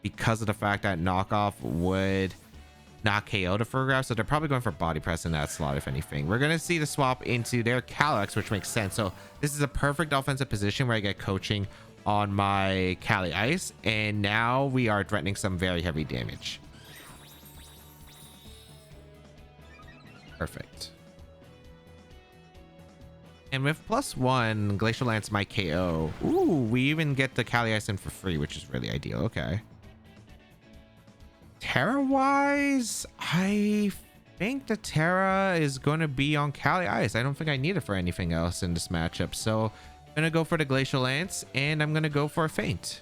[SPEAKER 1] because of the fact that Knockoff would not KO the Ferrograph, so they're probably going for Body Press in that slot, if anything. We're going to see the swap into their Calyrex, which makes sense. So this is a perfect offensive position where I get Coaching on my Cali Ice, and now we are threatening some very heavy damage. Perfect. And with +1, Glacial Lance might KO. Ooh, we even get the Cali Ice in for free, which is really ideal. Okay. Terra-wise, I think the Terra is going to be on Cali Ice. I don't think I need it for anything else in this matchup. So I'm going to go for the Glacial Lance, and I'm going to go for a feint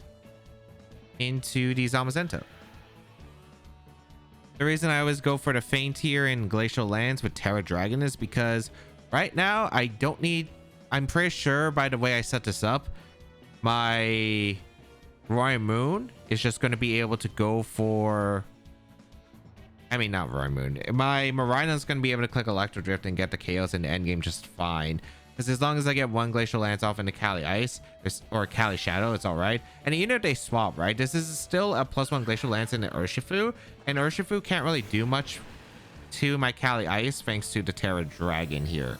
[SPEAKER 1] into the Zamazenta. The reason I always go for the feint here in Glacial Lance with Terra Dragon is because right now I don't need, I'm pretty sure by the way I set this up, my Roaring Moon is just going to be able to go for, I mean, not Roaring Moon. My Miraidon is going to be able to click Electro Drift and get the KOs in the endgame just fine. Because as long as I get one Glacial Lance off into Cali Ice or Cali Shadow, it's all right. And even if they swap, right, this is still a +1 Glacial Lance into Urshifu. And Urshifu can't really do much to my Cali Ice thanks to the Terra Dragon here.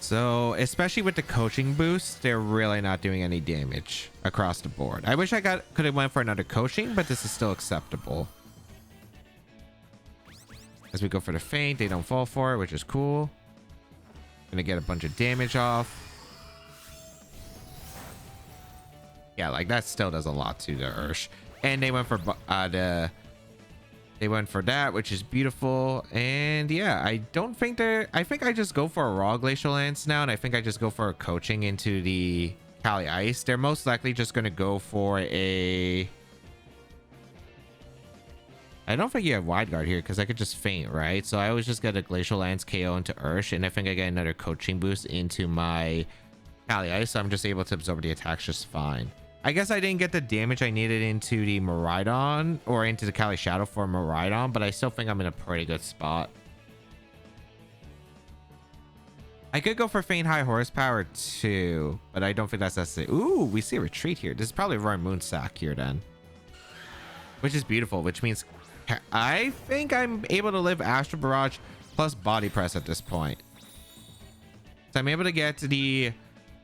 [SPEAKER 1] So especially with the Coaching boost, they're really not doing any damage across the board. I wish I could have went for another Coaching, but this is still acceptable. As we go for the feint, they don't fall for it, which is cool. Gonna get a bunch of damage off. Yeah, like that still does a lot to the Ursh. And they went for they went for that, which is beautiful. And yeah, I don't think they're, I think I just go for a raw Glacial Lance now, and I think I just go for a Coaching into the Cali Ice. They're most likely just going to go for a, I don't think you have Wide Guard here because I could just feint, right? So I always just get a Glacial Lance KO into Ursh, and I think I get another Coaching boost into my Cali Ice, so I'm just able to absorb the attacks just fine. I guess I didn't get the damage I needed into the Miraidon or into the Cali Shadow for Miraidon, but I still think I'm in a pretty good spot. I could go for Feint High Horsepower too, but I don't think that's necessary. Ooh, we see a retreat here. This is probably Roaring Moon sack here then, which is beautiful, which means I think I'm able to live Astral Barrage plus Body Press at this point. So I'm able to get the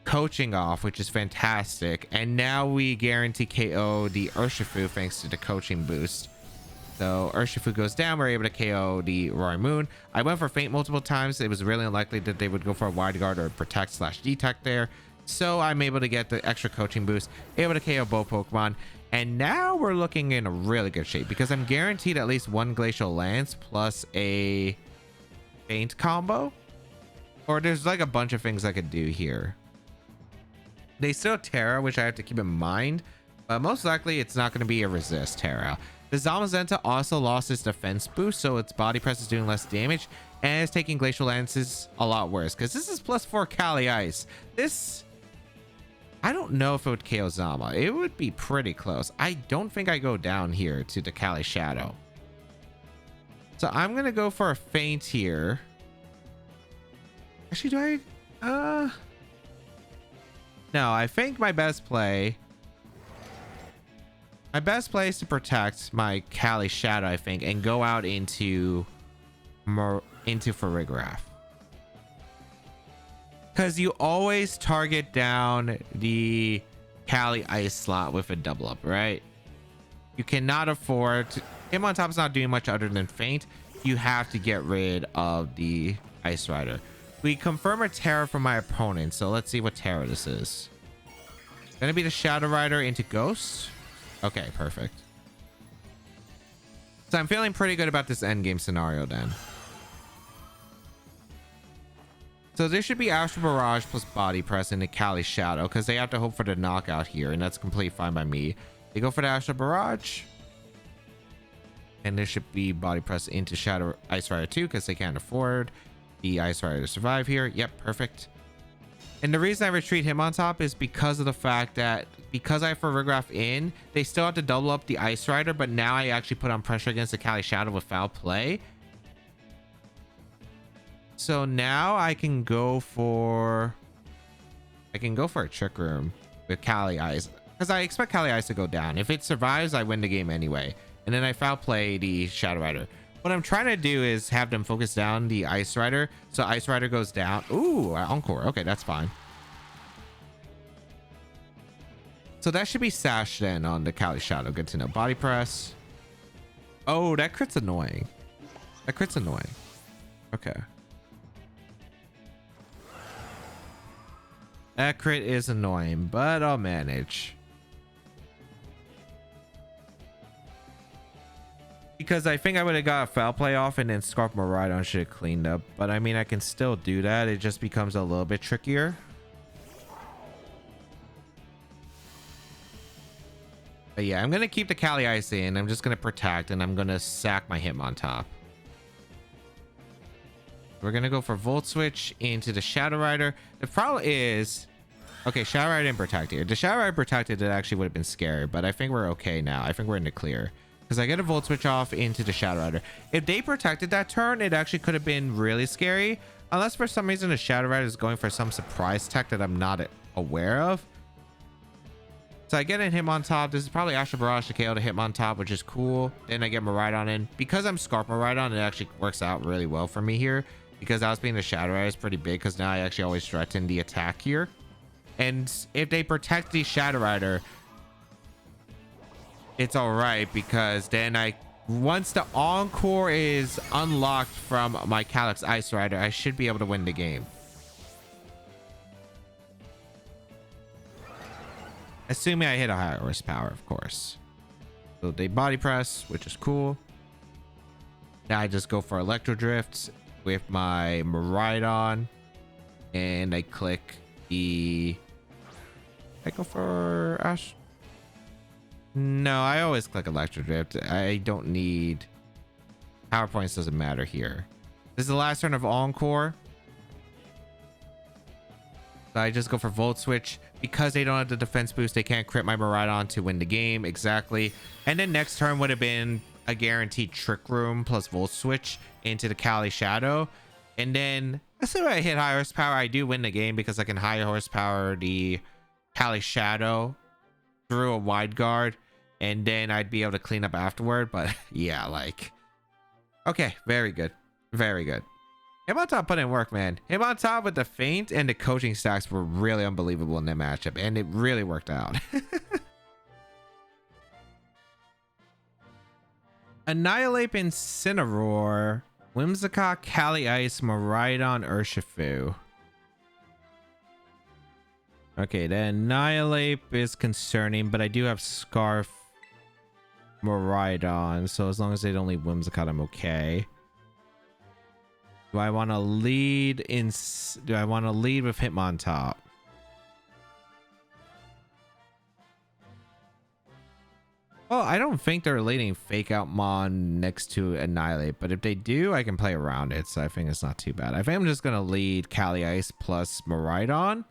[SPEAKER 1] Coaching off, which is fantastic, and now we guarantee KO the Urshifu thanks to the Coaching boost. So Urshifu goes down. We're able to KO the Roaring Moon. I went for Feint multiple times. It was really unlikely that they would go for a wide guard or protect slash detect there. So I'm able to get the extra coaching boost, able to KO both Pokemon. And now we're looking in a really good shape because I'm guaranteed at least one Glacial Lance plus a Feint combo. Or there's like a bunch of things I could do here. They still have Terra, which I have to keep in mind. But most likely it's not going to be a resist Terra. The Zamazenta also lost its defense boost, so its body press is doing less damage, and it's taking Glacial Lances a lot worse because this is +4 Cali Ice. This, I don't know if it would KO Zama. It would be pretty close. I don't think I go down here to the Cali Shadow. So I'm going to go for a Feint here. Actually, do I? No, I think my best play... My best play is to protect my Cali Shadow, I think, and go out into Farigiraf. Because you always target down the Cali Ice slot with a double up, right? You cannot afford to... Hitmontop's not doing much other than Feint. You have to get rid of the Ice Rider. We confirm a Terra from my opponent, so let's see what Terra this is. Gonna be the Shadow Rider into Ghost. Okay, perfect. So I'm feeling pretty good about this endgame scenario then. So there should be Astral Barrage plus Body Press into Cali Shadow because they have to hope for the knockout here, and that's completely fine by me. They go for the Astral Barrage. And there should be Body Press into Shadow Ice Rider 2 because they can't afford the Ice Rider to survive here. Yep, perfect. And the reason I retreat Hitmontop is because of the fact that because I have Farigiraf in, they still have to double up the Ice Rider, but now I actually put on pressure against the Cali Shadow with foul play. So now I can go for a Trick Room with Cali Ice because I expect Cali Ice to go down. If it survives, I win the game anyway. And then I foul play the Shadow Rider. What I'm trying to do is have them focus down the Ice Rider. So Ice Rider goes down. Ooh, Encore. Okay, that's fine. So that should be Sash then on the Cali Shadow. Good to know. Body Press. Oh, that crit's annoying. That crit's annoying. Okay. That crit is annoying, but I'll manage. Because I think I would have got a foul play off and then Scarf Miraidon should have cleaned up. But I mean, I can still do that. It just becomes a little bit trickier. But yeah, I'm going to keep the Cali Ice in. I'm just going to protect and I'm going to sack my Hitmontop. We're going to go for Volt Switch into the Shadow Rider. The problem is... Okay, Shadow Rider didn't protect here. The Shadow Rider protected, it actually would have been scary. But I think we're okay now. I think we're in the clear. Because I get a Volt Switch off into the Shadow Rider. If they protected that turn, it actually could have been really scary. Unless for some reason the Shadow Rider is going for some surprise tech that I'm not aware of. So I get in Hitmontop. This is probably Astral Barrage to KO to Hitmontop, which is cool. Then I get Miraidon in. Because I'm Scarf Miraidon, it actually works out really well for me here. Because I was being the Shadow Rider is pretty big. Because now I actually always threaten the attack here. And if they protect the Shadow Rider... It's all right because then once the Encore is unlocked from my Calyx Ice Rider, I should be able to win the game. Assuming I hit a higher horsepower, of course. So they Body Press, which is cool. Now I just go for Electro Drift with my Miraidon. And I click the... I go for Ash... No, I always click Electro Drift. I don't need... Power points doesn't matter here. This is the last turn of Encore. So I just go for Volt Switch. Because they don't have the defense boost, they can't crit my Miraidon to win the game. Exactly. And then next turn would have been a guaranteed Trick Room plus Volt Switch into the Cali Shadow. And then, as soon as I hit high horsepower, I do win the game because I can high horsepower the Cali Shadow through a wide guard. And then I'd be able to clean up afterward. But yeah, like... Okay, very good. Very good. Hitmontop put in work, man. Hitmontop with the Feint and the coaching stacks were really unbelievable in that matchup. And it really worked out. Annihilate, Incineroar, Whimsicott, Cali Ice, Miraidon, Urshifu. Okay, the Annihilate is concerning, but I do have Scarf, Miraidon, so as long as they don't leave Whimsicott, I'm okay. Do I want to lead in? Do I want to lead with Hitmontop? Well, I don't think they're leading Fake Out Mon next to Annihilate, but if they do, I can play around it, so I think it's not too bad. I think I'm just gonna lead Cali Ice plus Miraidon.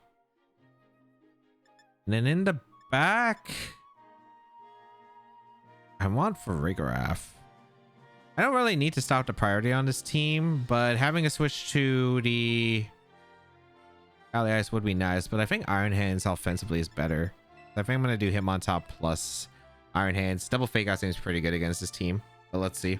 [SPEAKER 1] And then in the back, I want Farigiraf. I don't really need to stop the priority on this team, but having a switch to the Cali Ice would be nice, but I think Iron Hands offensively is better. I think I'm going to do Hitmontop plus Iron Hands. Double Fake Out seems pretty good against this team, but let's see.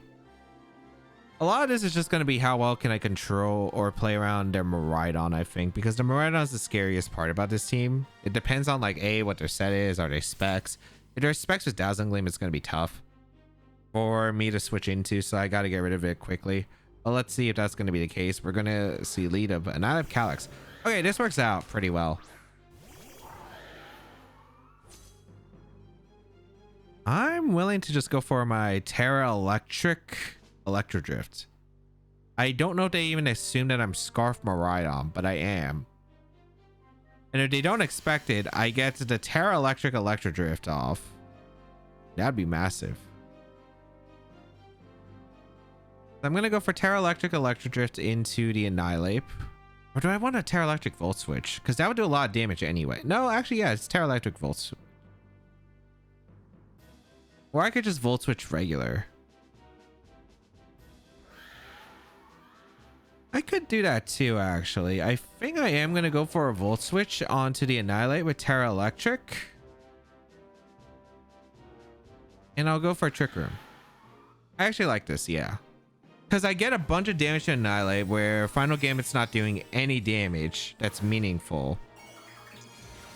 [SPEAKER 1] A lot of this is just going to be how well can I control or play around their Miraidon, I think, because the Miraidon is the scariest part about this team. It depends on like what their set is, are they specs. If their specs with Dazzling Gleam, it's going to be tough for me to switch into, so I got to get rid of it quickly. But let's see if that's going to be the case. We're going to see lead of and I have Calyx. Okay, this works out pretty well. I'm willing to just go for my Terra Electric Electrodrift. I don't know if they even assume that I'm Scarf Miraidon, but I am. And if they don't expect it, I get the Terra Electric Electrodrift off. That'd be massive. I'm gonna go for Terra Electric Electrodrift into the Annihilate. Or do I want a Terra Electric Volt Switch? Because that would do a lot of damage anyway. No, actually, yeah, it's Terra Electric Volt Switch. Or I could just Volt Switch regular. I could do that too, actually. I think I am going to go for a Volt Switch onto the Annihilate with Terra Electric. And I'll go for a Trick Room. I actually like this, yeah. Because I get a bunch of damage to Annihilate where Final Gambit's not doing any damage that's meaningful.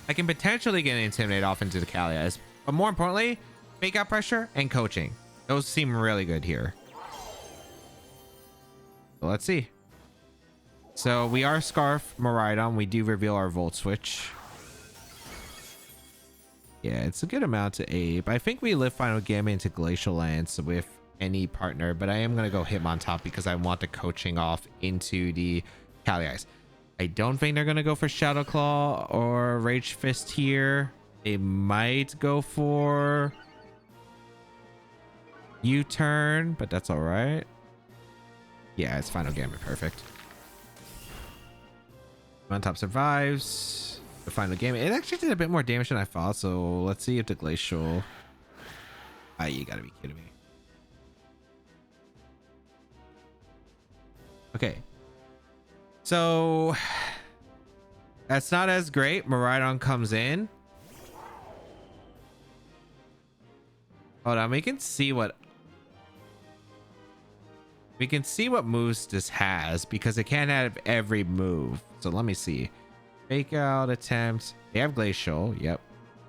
[SPEAKER 1] I can potentially get an Intimidate off into the Cali Ice. But more importantly, Fake Out Pressure and Coaching. Those seem really good here. So let's see. So we are Scarf Miraidon. We do reveal our Volt Switch. Yeah, it's a good amount to Ape. I think we live Final Gambit into Glacial Lance with any partner, but I am going to go Hitmontop because I want the Coaching off into the Cali Ice. I don't think they're going to go for Shadow Claw or Rage Fist here. They might go for U-turn, but that's all right. Yeah, it's Final Gambit. Perfect. Hitmontop survives the Final Gambit. It actually did a bit more damage than I thought, so let's see if the Glacial... Ah, you gotta be kidding me. Okay. So... that's not as great. Miraidon comes in. Hold on, we can see what... we can see what moves this has because it can't have every move. So let me see. Fake Out, Attempt. They have Glacial. Yep.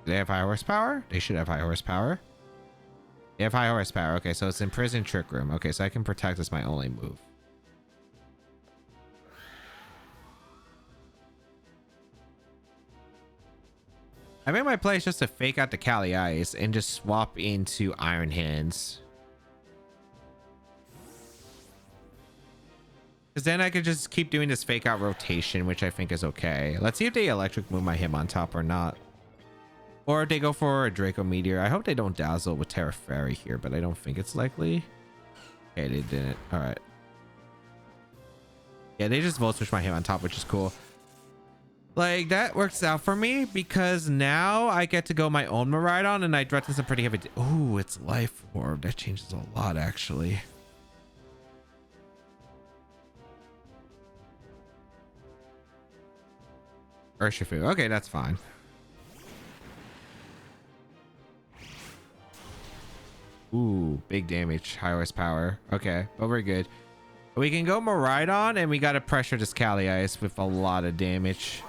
[SPEAKER 1] Do they have high horsepower? They should have high horsepower. They have high horsepower. Okay, so it's Imprison, Trick Room. Okay, so I can Protect as my only move. I made my play is just to Fake Out the Cali Ice and just swap into Iron Hands. Because then I could just keep doing this Fake Out rotation, which I think is okay. Let's see if they Electric move my Hitmontop or not. Or if they go for a Draco Meteor. I hope they don't Dazzle with Terra Fairy here, but I don't think it's likely. Okay, they didn't. All right. Yeah, they just Volt Switch my Hitmontop, which is cool. Like, that works out for me because now I get to go my own Miraidon and I threaten some pretty heavy... Ooh, it's Life Orb. That changes a lot, actually. Urshifu. Okay, that's fine. Ooh, big damage. High horsepower. Okay, but we're good. We can go Miraidon and we got to pressure this Cali Ice with a lot of damage.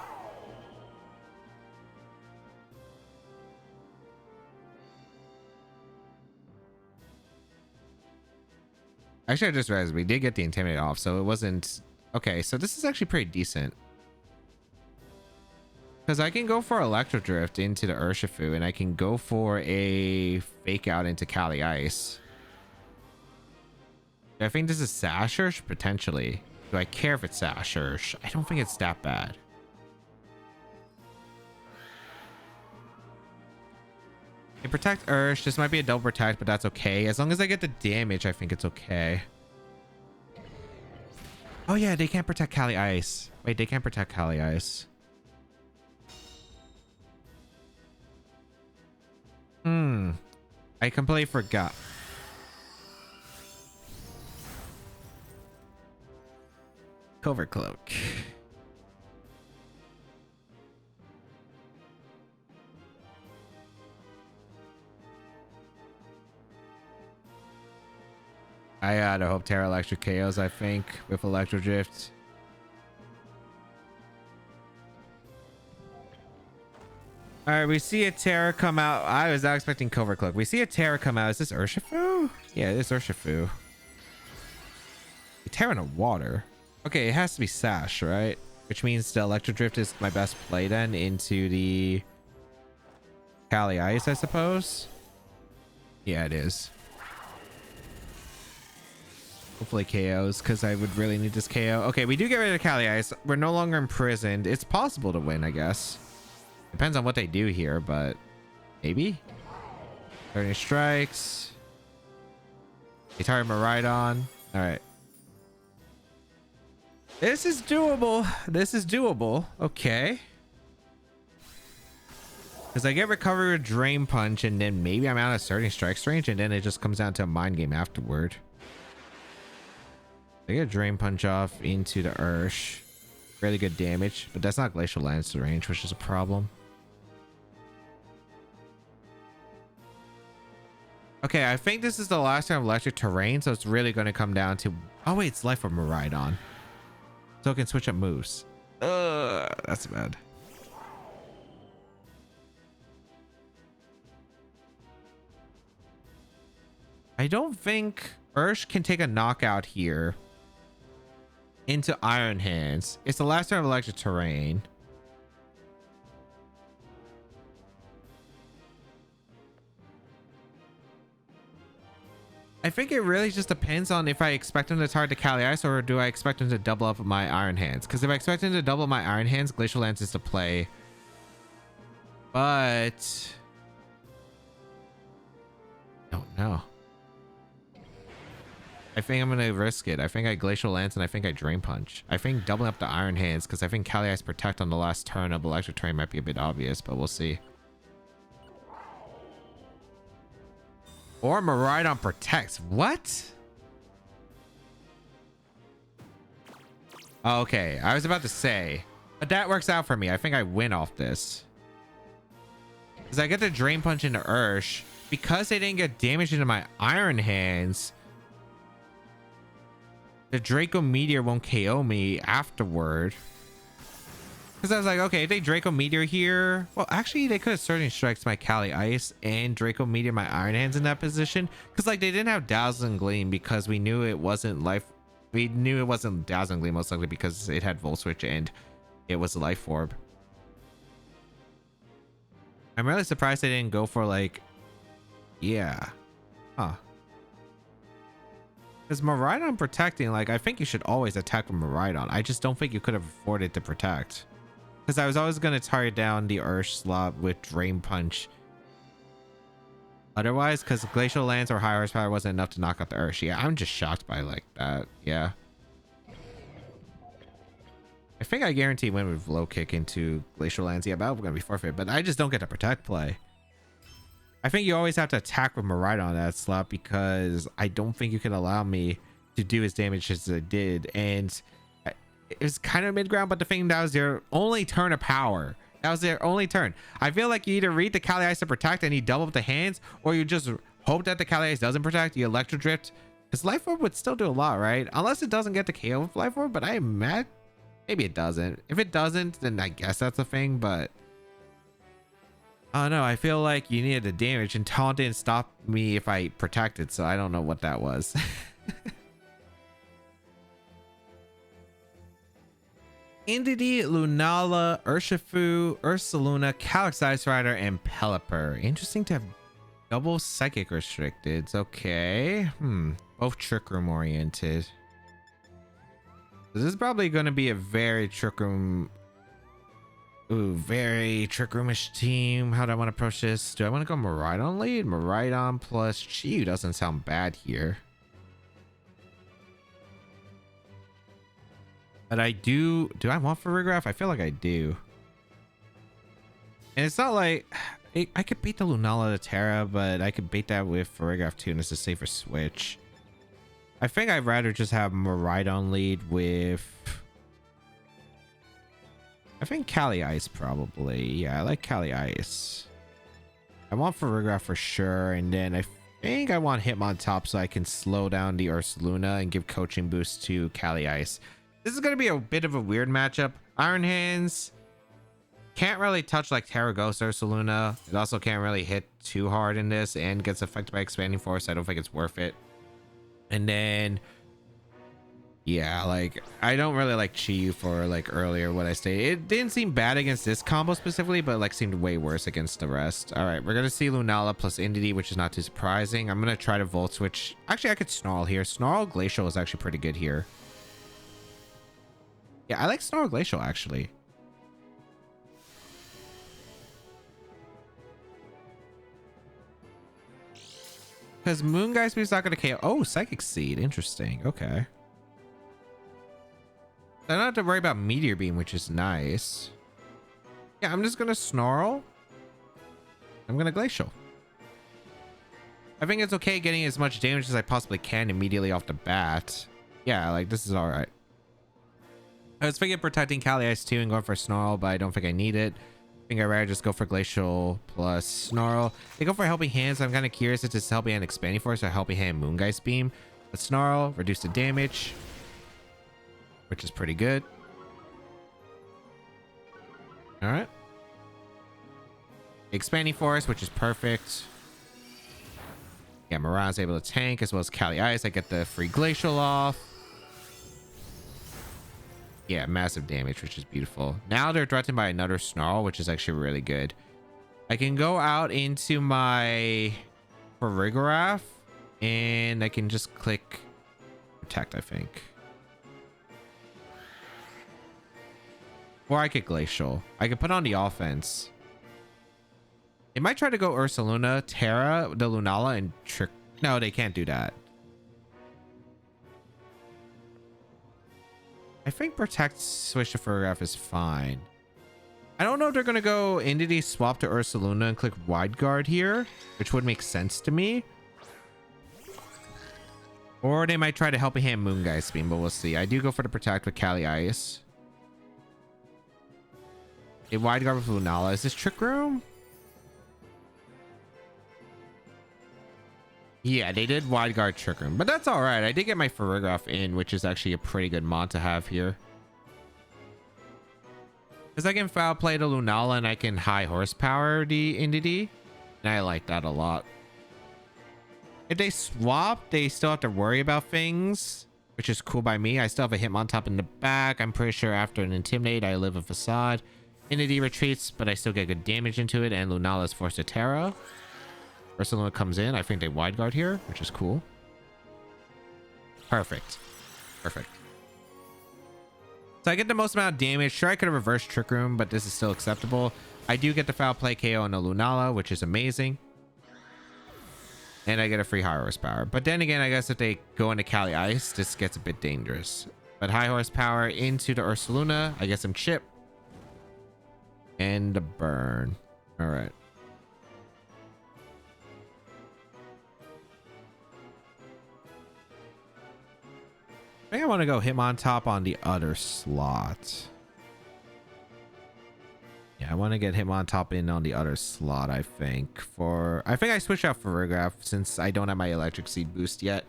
[SPEAKER 1] Actually, I just realized we did get the Intimidate off, so it wasn't... Okay, so this is actually pretty decent. Because I can go for Electro Drift into the Urshifu, and I can go for a Fake Out into Cali Ice. Do I think this is Sash Ursh? Potentially. Do I care if it's Sash Ursh? I don't think it's that bad. Okay, Protect Ursh. This might be a double protect, but that's okay. As long as I get the damage, I think it's okay. Oh yeah, they can't protect Cali Ice. Wait, they can't protect Cali Ice. I completely forgot. Covert Cloak. I gotta hope Terra Electric KOs, I think, with Electro Drift. All right, we see a Terra come out. I was not expecting Covert Cloak. We see a Terra come out. Is this Urshifu? Yeah, it is Urshifu. A Terra in the water. Okay, it has to be Sash, right? Which means the Electro Drift is my best play then into the Cali Ice, I suppose. Yeah, it is. Hopefully KOs, because I would really need this KO. Okay, we do get rid of Cali Ice. We're no longer imprisoned. It's possible to win, I guess. Depends on what they do here, but maybe. 30 strikes. They target Miraidon. All right. This is doable. This is doable. Okay. Because I get recovery with Drain Punch, and then maybe I'm out of starting strikes range, and then it just comes down to a mind game afterward. I get Drain Punch off into the Ursh. Really good damage, but that's not Glacial Lance range, which is a problem. Okay, I think this is the last time of Electric Terrain, so it's really going to come down to... Oh wait, it's Life of Miraidon. So it can switch up moves. That's bad. I don't think Ursh can take a knockout here into Iron Hands. It's the last turn of Electric Terrain. I think it really just depends on if I expect him to target the Cali Ice or do I expect him to double up my Iron Hands. Because if I expect him to double my Iron Hands, Glacial Lance is to play. But... I don't know. I think I'm going to risk it. I think I Glacial Lance and I think I Drain Punch. I think doubling up the Iron Hands because I think Cali Ice Protect on the last turn of Electric Terrain might be a bit obvious, but we'll see. Or Miraidon protects. What? Okay, I was about to say, but that works out for me. I think I win off this. Because I get the Drain Punch into Ursh. Because they didn't get damage into my Iron Hands, the Draco Meteor won't KO me afterward. Because I was like, okay, if they Draco Meteor here... Well, actually, they could have Surging Strikes my Cali Ice and Draco Meteor my Iron Hands in that position. Because, like, they didn't have Dazzling Gleam because we knew it wasn't Life... We knew it wasn't Dazzling Gleam, most likely, because it had Volt Switch and it was a Life Orb. I'm really surprised they didn't go for, like... Yeah. Huh. Because Miraidon protecting, like, I think you should always attack with Miraidon. I just don't think you could have afforded to protect. Because I was always going to target down the Ursh slot with Drain Punch. Otherwise, because Glacial Lance or High Horsepower wasn't enough to knock out the Ursh. Yeah, I'm just shocked by, like, that. Yeah. I think I guarantee win with Low Kick into Glacial Lance. Yeah, but we're going to be forfeit. But I just don't get the Protect play. I think you always have to attack with Miraidon on that slot because I don't think you can allow me to do as damage as I did. And it was kind of mid-ground, but the thing, that was their only turn of power. That was their only turn. I feel like you either read the Cali Ice to protect and you double up the hands, or you just hope that the Cali Ice doesn't protect, you Electro Drift. Because Life Orb would still do a lot, right? Unless it doesn't get the KO with Life Orb, but I am mad. Maybe it doesn't. If it doesn't, then I guess that's a thing, but... I don't know. I feel like you needed the damage, and Taunt didn't stop me if I protected, so I don't know what that was. Indeedee, Lunala, Urshifu, Ursaluna, Calyx Ice Rider, and Pelipper. Interesting to have double psychic restricted. Okay. Both Trick Room oriented. This is probably going to be a very Trick Room. Ooh, very Trick Roomish team. How do I want to approach this? Do I want to go Miraidon lead? Miraidon plus Chiyu doesn't sound bad here. But I do I want Farigiraf? I feel like I do. And it's not like I could beat the Lunala to Terra, but I could beat that with Farigiraf too, and it's a safer switch. I think I'd rather just have Miraidon lead with, I think Cali Ice probably. Yeah, I like Cali Ice. I want Farigiraf for sure, and then I think I want Hitmontop so I can slow down the Ursaluna and give coaching boost to Cali Ice. This is going to be a bit of a weird matchup. Iron Hands can't really touch like Terra Ghost Ursaluna. It also can't really hit too hard in this and gets affected by Expanding Force. I don't think it's worth it. And then, yeah, like I don't really like Chiyu for like earlier what I stated. It didn't seem bad against this combo specifically, but like seemed way worse against the rest. All right, we're going to see Lunala plus Indeedee, which is not too surprising. I'm going to try to Volt Switch. Actually, I could Snarl here. Snarl Glacial is actually pretty good here. Yeah, I like Snarl Glacial actually. Because Moongeist is not going to KO. Oh, Psychic Seed. Interesting. Okay. I don't have to worry about Meteor Beam, which is nice. Yeah, I'm just going to Snarl. I'm going to Glacial. I think it's okay getting as much damage as I possibly can immediately off the bat. Yeah, like this is all right. I was thinking protecting Cali Ice too and going for Snarl, but I don't think I need it. I think I'd rather just go for Glacial plus Snarl. They go for Helping Hands. I'm kind of curious if it's Helping Hand Expanding Force or Helping Hand Moongeist Beam. But Snarl, reduce the damage, which is pretty good. All right. Expanding Force, which is perfect. Yeah, Miraidon's able to tank as well as Cali Ice. I get the free Glacial off. Yeah, massive damage, which is beautiful. Now they're threatened by another Snarl, which is actually really good. I can go out into my Farigiraf and I can just click Protect, I think. Or I could Glacial. I could put on the offense. They might try to go Ursaluna, Terra, the Lunala, and Trick. No, they can't do that. I think Protect switch to Farigiraf is fine. I don't know if they're going to go Indeedee swap to Ursaluna and click Wide Guard here, which would make sense to me. Or they might try to Helping Hand Moongeist Beam, but we'll see. I do go for the Protect with Cali Ice. A Wide Guard with Lunala. Is this Trick Room? Yeah, they did Wide Guard Trick Room, but that's all right. I did get my Farigiraf in, which is actually a pretty good mod to have here. Because I can Foul Play the Lunala and I can High Horsepower the Indeedee, and I like that a lot. If they swap, they still have to worry about things, which is cool by me. I still have a Hitmontop in the back. I'm pretty sure after an Intimidate, I live a Facade. Indeedee retreats, but I still get good damage into it, and Lunala is forced to Terra. Ursaluna comes in. I think they Wide Guard here, which is cool. Perfect. Perfect. So I get the most amount of damage. Sure, I could have reversed Trick Room, but this is still acceptable. I do get the Foul Play KO on the Lunala, which is amazing. And I get a free High Horsepower. But then again, I guess if they go into Cali Ice, this gets a bit dangerous. But High Horsepower into the Ursaluna. I get some chip. And a burn. All right. I think I want to go Hitmontop on the other slot. Yeah, I want to get Hitmontop in on the other slot, I think. I think I switched out Farigiraf since I don't have my Electric Seed boost yet.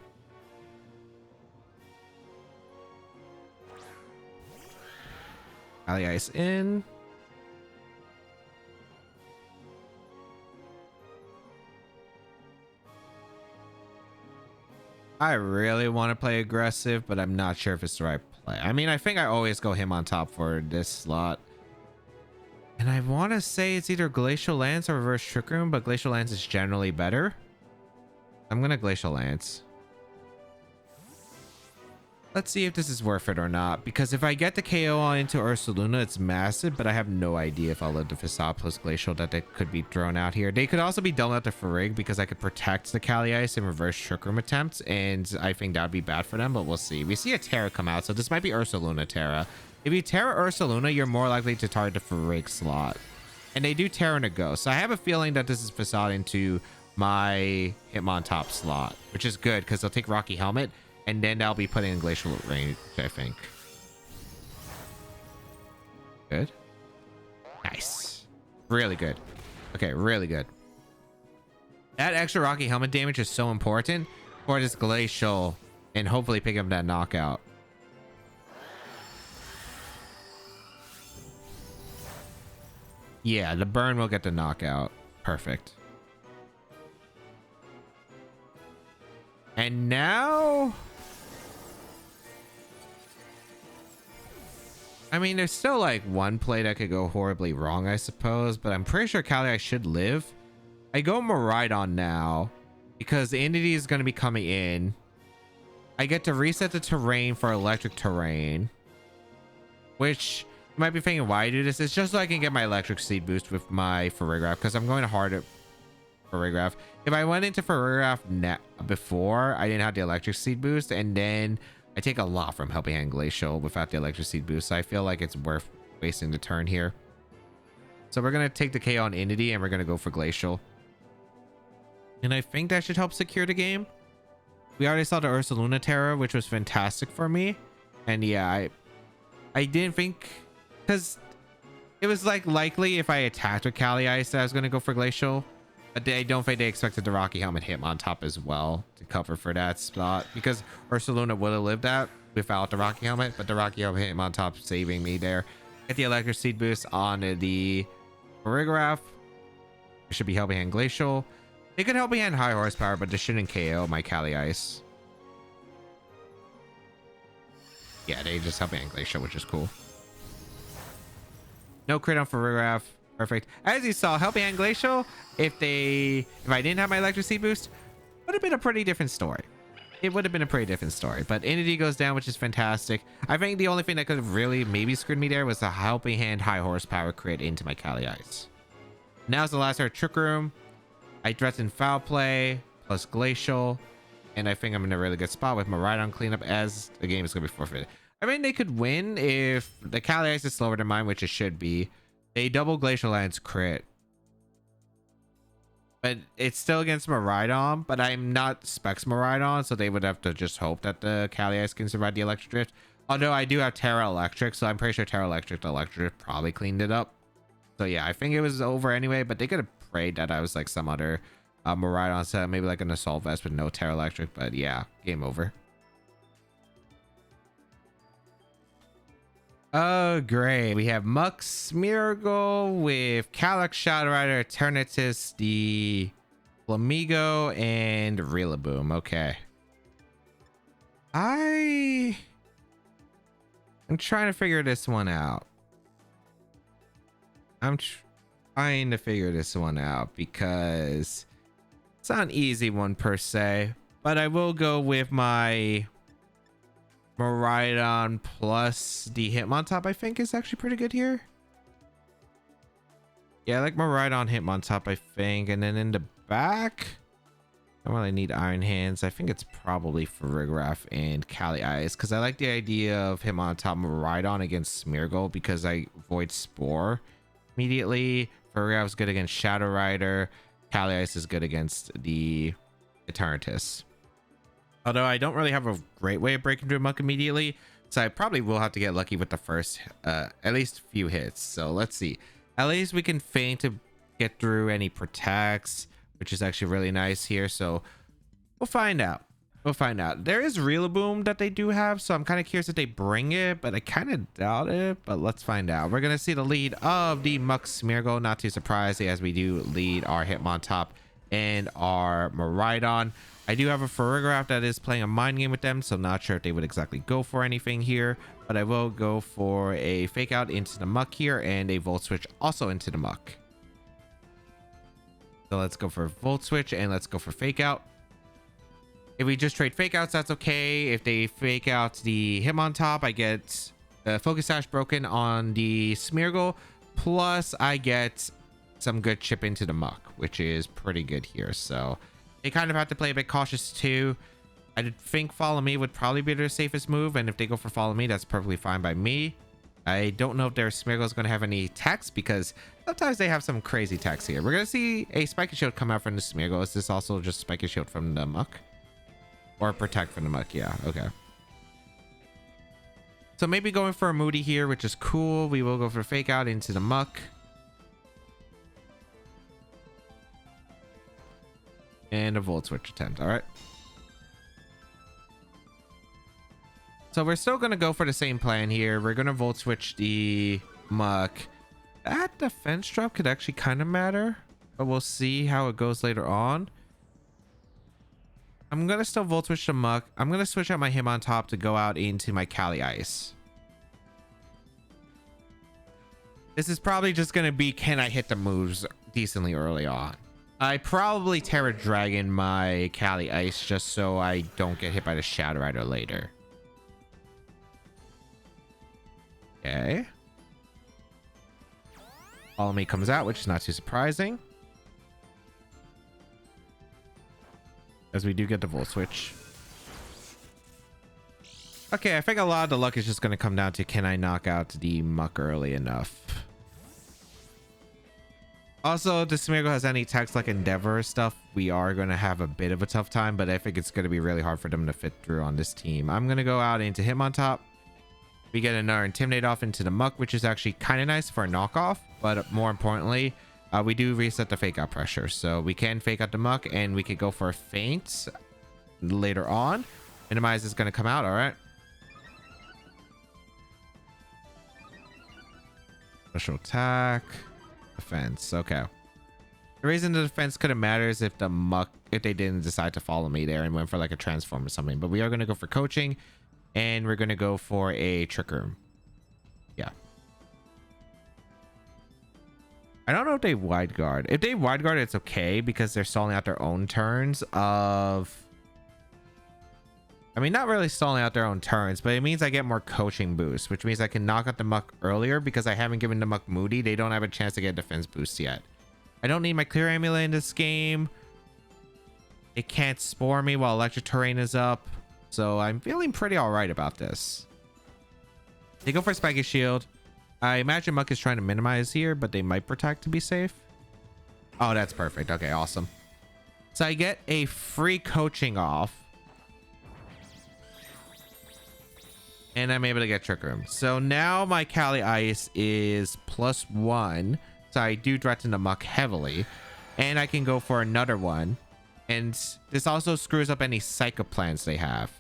[SPEAKER 1] Cali Ice in. I really want to play aggressive, but I'm not sure if it's the right play. I mean, I think I always go Hitmontop for this slot. And I want to say it's either Glacial Lance or Reverse Trick Room, but Glacial Lance is generally better. I'm going to Glacial Lance. Let's see if this is worth it or not, because if I get the KO on into Ursaluna, it's massive, but I have no idea if I'll live the Facade plus Glacial that they could be thrown out here. They could also be done out to Farig because I could protect the Kali Ice and reverse Trick Room attempts, and I think that would be bad for them, but we'll see. We see a Terra come out, so this might be Ursaluna Terra. If you Terra Ursaluna, you're more likely to target the Farig slot. And they do Terra and a Ghost, so I have a feeling that this is Facade into my Hitmontop slot, which is good because they'll take Rocky Helmet, and then I'll be putting in Glacial range, I think. Good. Nice. Really good. Okay, really good. That extra Rocky Helmet damage is so important for this Glacial and hopefully pick up that knockout. Yeah, the burn will get the knockout. Perfect. And now... I mean, there's still like one play that could go horribly wrong, I suppose, but I'm pretty sure Kali Ice should live. I go Miraidon now because the Entity is going to be coming in. I get to reset the terrain for electric terrain, which you might be thinking why I do this. It's just so I can get my electric seed boost with my Farigiraf because I'm going hard at Farigiraf. If I went into Farigiraf before, I didn't have the electric seed boost, and then I take a lot from Helping Hand Glacial without the electric seed boost, so I feel like it's worth wasting the turn here. So we're going to take the KO on Entity and we're going to go for Glacial. And I think that should help secure the game. We already saw the Ursaluna Terra, which was fantastic for me. And yeah, I didn't think, because it was like likely if I attacked with Kali Ice that I was going to go for Glacial. But I don't think they expected the Rocky Helmet Hitmontop as well to cover for that spot, because Ursaluna would have lived that without the Rocky Helmet, but the Rocky Helmet Hitmontop saving me there. Get the electric seed boost on the Farigiraf. It should be Helping Hand Glacial. They could Helping Hand High Horsepower, but this shouldn't KO my Kali Ice. Yeah, they just Helping Hand Glacial, which is cool. No crit on Farigiraf. Perfect. As you saw, Helping Hand Glacial, if I didn't have my electric seed boost, would have been a pretty different story. It would have been a pretty different story. But Entity goes down, which is fantastic. I think the only thing that could have really maybe screwed me there was the Helping Hand High Horsepower crit into my Kali Ice. Now's the last Trick Room. I threaten Foul Play plus Glacial, and I think I'm in a really good spot with my Miraidon cleanup as the game is going to be forfeited. I mean, they could win if the Kali Ice is slower than mine, which it should be. They double Glacial Lance crit. But it's still against Miraidon, but I'm not Specs Miraidon, so they would have to just hope that the Kali Ice can survive the Electric Drift. Although I do have Terra Electric, so I'm pretty sure Terra Electric, the Electric Drift probably cleaned it up. So yeah, I think it was over anyway, but they could have prayed that I was like some other Miraidon set, maybe like an Assault Vest with no Terra Electric, but yeah, game over. Oh, great. We have Mux Smeargle with Calyx, Shadow Rider, Eternatus, the Flamigo, and Rillaboom. Okay. I'm trying to figure this one out. I'm trying to figure this one out because it's not an easy one per se, but I will go with my Miraidon plus the Hitmontop. I think is actually pretty good here. Yeah, I like Miraidon Hitmontop, I think. And then in the back, I don't really need Iron Hands. I think it's probably Farigiraf and Kali Ice, because I like the idea of Hitmontop Miraidon against Smeargle because I avoid Spore immediately. Farigiraf is good against Shadow Rider. Kali Ice is good against the Eternatus. Although I don't really have a great way of breaking through Muck immediately, so I probably will have to get lucky with the first at least few hits. So let's see. At least we can feign to get through any protects, which is actually really nice here. So we'll find out. We'll find out. There is Rillaboom that they do have, so I'm kind of curious if they bring it, but I kind of doubt it. But let's find out. We're going to see the lead of the Mux Smeargle. Not too surprising, as we do lead our Hitmontop and our Miraidon. I do have a Farigiraf that is playing a mind game with them, so not sure if they would exactly go for anything here. but I will go for a fake out into the muck here and a volt switch also into the muck. So let's go for volt switch and let's go for fake out. If we just trade fake outs, that's okay. If they fake out the Hitmontop, I get the focus sash broken on the Smeargle, plus I get some good chip into the muck, which is pretty good here. So they kind of have to play a bit cautious too. I think follow me would probably be their safest move, and if they go for follow me, that's perfectly fine by me. I don't know if their Smeargle is going to have any techs, because sometimes they have some crazy techs here. We're going to see a Spiky Shield come out from the Smeargle. Is this also just Spiky Shield from the muck? Or protect from the muck? Yeah, okay. So maybe going for a Moody here, which is cool. We will go for fake out into the muck. And a volt switch attempt. All right. So we're still going to go for the same plan here. We're going to volt switch the muck. That defense drop could actually kind of matter, but we'll see how it goes later on. I'm going to still volt switch the muck. I'm going to switch out my Hitmontop to go out into my Cali Ice. This is probably just going to be, can I hit the moves decently early on? I probably Terra Dragon my Cali Ice just so I don't get hit by the Shadow Rider later. Okay. Follow me comes out, which is not too surprising, as we do get the volt switch. Okay, I think a lot of the luck is just going to come down to, can I knock out the muck early enough? Also, if the Smeargle has any attacks like Endeavor stuff, we are going to have a bit of a tough time, but I think it's going to be really hard for them to fit through on this team. I'm going to go out into Hitmontop. We get another Intimidate off into the muck, which is actually kind of nice for a knockoff, but more importantly, we do reset the fake out pressure. So we can fake out the muck and we could go for a feint later on. Minimize is going to come out. All right. Special attack. Defense. Okay. The reason the defense couldn't matter is if the muck, if they didn't decide to follow me there and went for like a transform or something, but we are going to go for coaching and we're going to go for a trick room. Yeah. I don't know if they wide guard. If they wide guard, it's okay because they're stalling out their own turns of, I mean, not really stalling out their own turns, but it means I get more coaching boost, which means I can knock out the muck earlier because I haven't given the muck Moody. They don't have a chance to get a defense boost yet. I don't need my clear amulet in this game. It can't spore me while electric terrain is up. So I'm feeling pretty all right about this. They go for Spiky Shield. I imagine muck is trying to minimize here, but they might protect to be safe. Oh, that's perfect. Okay, awesome. So I get a free coaching off. And I'm able to get Trick Room. So now my Cali Ice is +1. So I do threaten the muck heavily. And I can go for another one. And this also screws up any Psycho plans they have.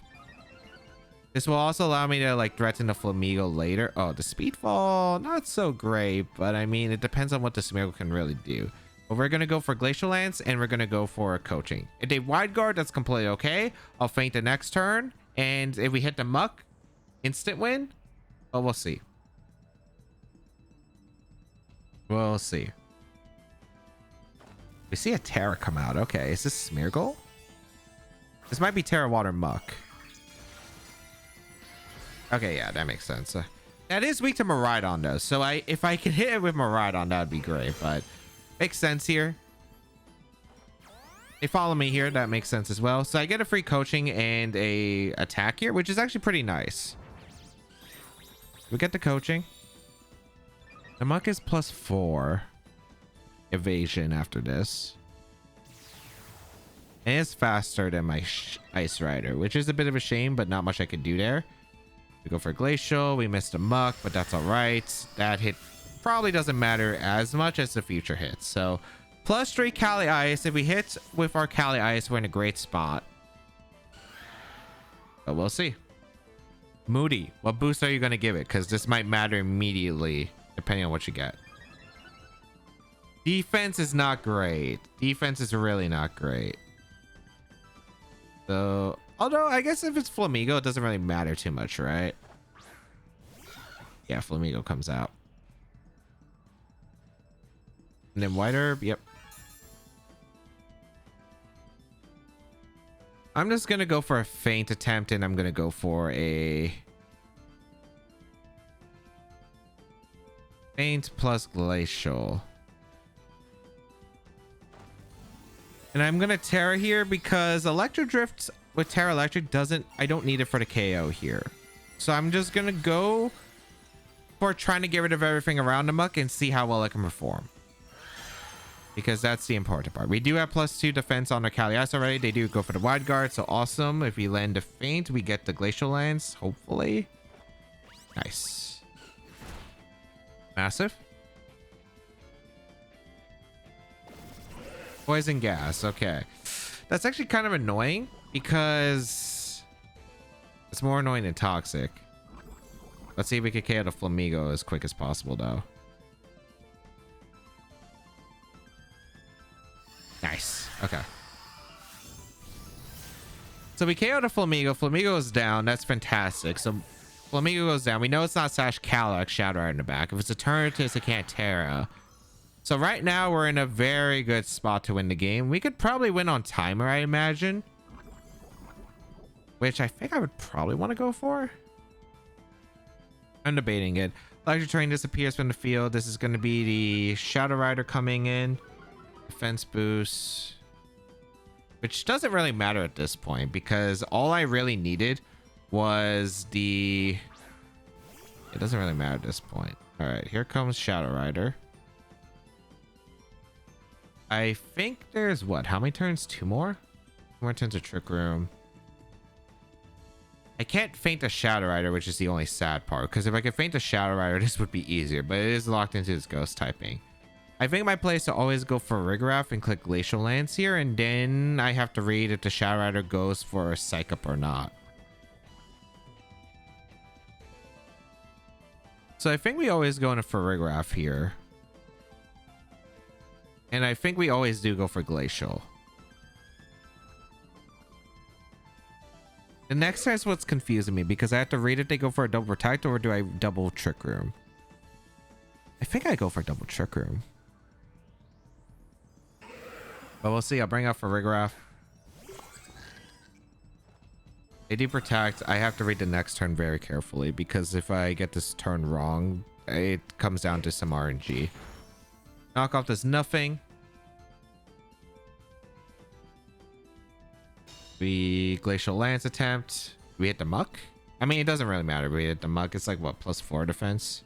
[SPEAKER 1] This will also allow me to like threaten the Flamigo later. Oh, the Speedfall, not so great. But I mean, it depends on what the Smeargle can really do. But we're going to go for Glacial Lance and we're going to go for a coaching. If they wide guard, that's completely okay. I'll feint the next turn. And if we hit the muck, instant win. But we'll see. We'll see. We see a Terra come out. Okay, is this Smeargle? This might be Terra Water Muck. Okay, yeah, that makes sense. That is weak to Miraidon though. So if I could hit it with Miraidon, that would be great. But makes sense here. They follow me here. That makes sense as well. So I get a free coaching and a attack here, which is actually pretty nice. We get the coaching. The muck is +4 evasion after this. And it's faster than my Ice Rider, which is a bit of a shame, but not much I can do there. We go for Glacial. We missed a muck, but that's all right. That hit probably doesn't matter as much as the future hits. So +3 Cali Ice. If we hit with our Cali Ice, we're in a great spot. But we'll see. Moody, what boost are you going to give it? Because this might matter immediately, depending on what you get. Defense is not great. Defense is really not great. So, although I guess if it's Flamigo, it doesn't really matter too much, right? Yeah, Flamigo comes out. And then White Herb, yep. I'm just gonna go for a feint attempt, and I'm gonna go for a feint plus glacial. And I'm gonna Terra here because Electro Drift with Terra Electric I don't need it for the KO here. So I'm just gonna go for trying to get rid of everything around the muck and see how well I can perform. Because that's the important part. We do have +2 defense on our Kali Ice already. They do go for the wide guard, so awesome. If we land a feint, we get the glacial lance, hopefully. Nice. Massive. Poison gas, okay. That's actually kind of annoying because it's more annoying than toxic. Let's see if we can KO the Flamigo as quick as possible though. Nice. Okay. So we KO the Flamigo. Flamigo is down. That's fantastic. So Flamigo goes down. We know it's not Sash Calyx Shadow Rider in the back. If it's a Eternatus, it can't Terra. So right now we're in a very good spot to win the game. We could probably win on timer, I imagine. Which I think I would probably want to go for. I'm debating it. Electric Terrain disappears from the field. This is going to be the Shadow Rider coming in. Defense boost, which doesn't really matter at this point because all I really needed was the it doesn't really matter at this point. All right, here comes Shadow Rider. I think there's what, how many turns? 2 more? 2 more turns of Trick Room. I can't feint a Shadow Rider, which is the only sad part, because if I could feint a Shadow Rider this would be easier, but it is locked into this ghost typing. I think my play is to always go for Rigorath and click Glacial Lance here, and then I have to read if the Shadow Rider goes for a Psych Up or not. So I think we always go into for Rigorath here. And I think we always do go for Glacial. The next time is what's confusing me because I have to read if they go for a double Protect or do I double Trick Room? I think I go for double Trick Room. But we'll see. I'll bring out for Rigorath. They do Protect. I have to read the next turn very carefully because if I get this turn wrong, it comes down to some RNG. Knockoff does nothing. We Glacial Lance attempt. We hit the muck. I mean, it doesn't really matter. We hit the muck. It's like what, +4 defense?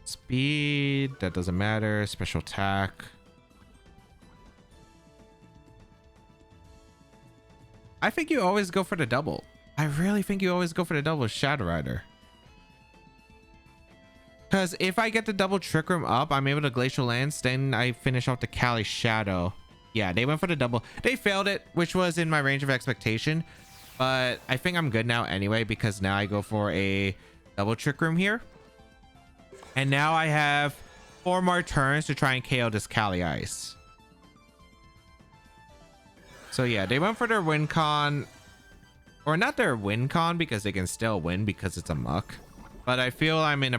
[SPEAKER 1] Speed, that doesn't matter. Special attack. I think you always go for the double. I really think you always go for the double with Shadow Rider. Because if I get the double Trick Room up, I'm able to Glacial Lance, then I finish off the Kali Shadow. Yeah, they went for the double. They failed it, which was in my range of expectation. But I think I'm good now anyway, because now I go for a double Trick Room here. And now I have 4 more turns to try and KO this Kali Ice. So yeah, they went for their win con. Or not their win con because they can still win because it's a muck. But I feel I'm in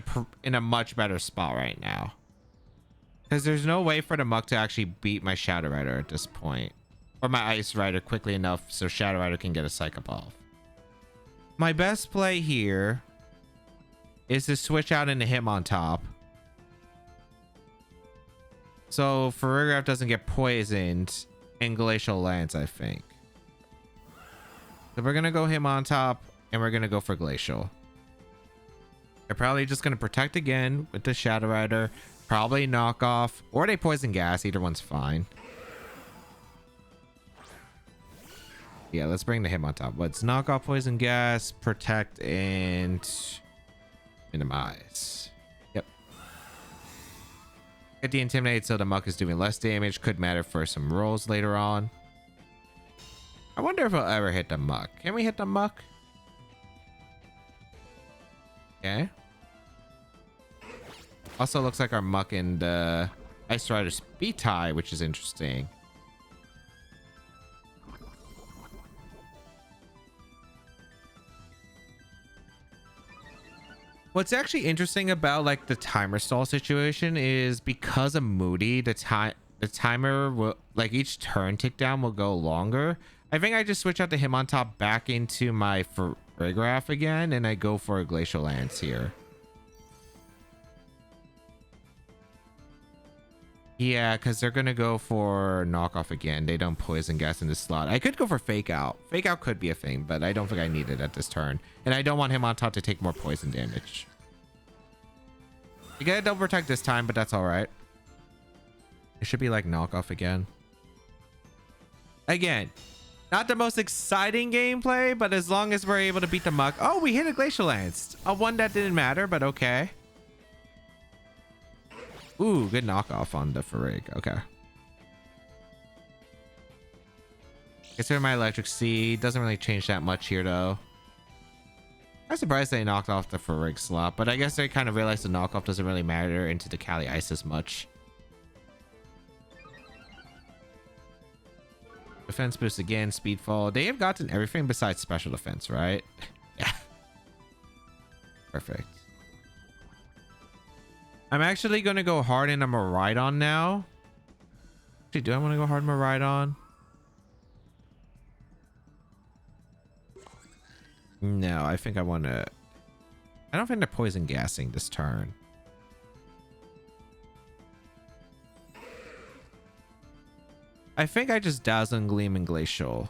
[SPEAKER 1] a much better spot right now. Because there's no way for the muck to actually beat my Shadow Rider at this point. Or my Ice Rider quickly enough so Shadow Rider can get a Psych Up off. My best play here is to switch out into Hitmontop. So Rigorath doesn't get poisoned and Glacial Lance, I think. So we're going to go Hitmontop and we're going to go for Glacial. They're probably just going to Protect again with the Shadow Rider. Probably knock off or they Poison Gas. Either one's fine. Yeah, let's bring the Hitmontop. Let's knock off Poison Gas, Protect, and minimize. Yep. Get the Intimidate so the muck is doing less damage. Could matter for some rolls later on. I wonder if I'll ever hit the muck. Can we hit the muck? Okay. Also looks like our muck and Ice Rider speed tie, which is interesting. What's actually interesting about like the timer stall situation is because of Moody, the timer will, like, each turn tick down will go longer. I think I just switch out the Hitmontop back into my Farigiraf again, and I go for a Glacial Lance here. Yeah, because they're gonna go for knockoff again. They don't poison gas in this slot. I could go for fake out. Fake out could be a thing, but I don't think I need it at this turn. And I don't want Hitmontop to take more poison damage. I get a double protect this time, but that's all right. It should be like knockoff again. Again, not the most exciting gameplay, but as long as we're able to beat the Muck. Oh, we hit a Glacial Lance. A one that didn't matter, but okay. Ooh, good knockoff on the Farig. Okay. Consider my Electric Seed. Doesn't really change that much here, though. I'm surprised they knocked off the Farig slot, but I guess they kind of realized the knockoff doesn't really matter into the Kali Ice as much. Defense boost again, Speedfall. They have gotten everything besides special defense, right? Yeah. Perfect. I'm actually going to go hard in a Miraidon now. Actually, do I want to go hard in Miraidon? No, I think I want to... I don't think they're poison gassing this turn. I think I just Dazzling Gleam and Glacial.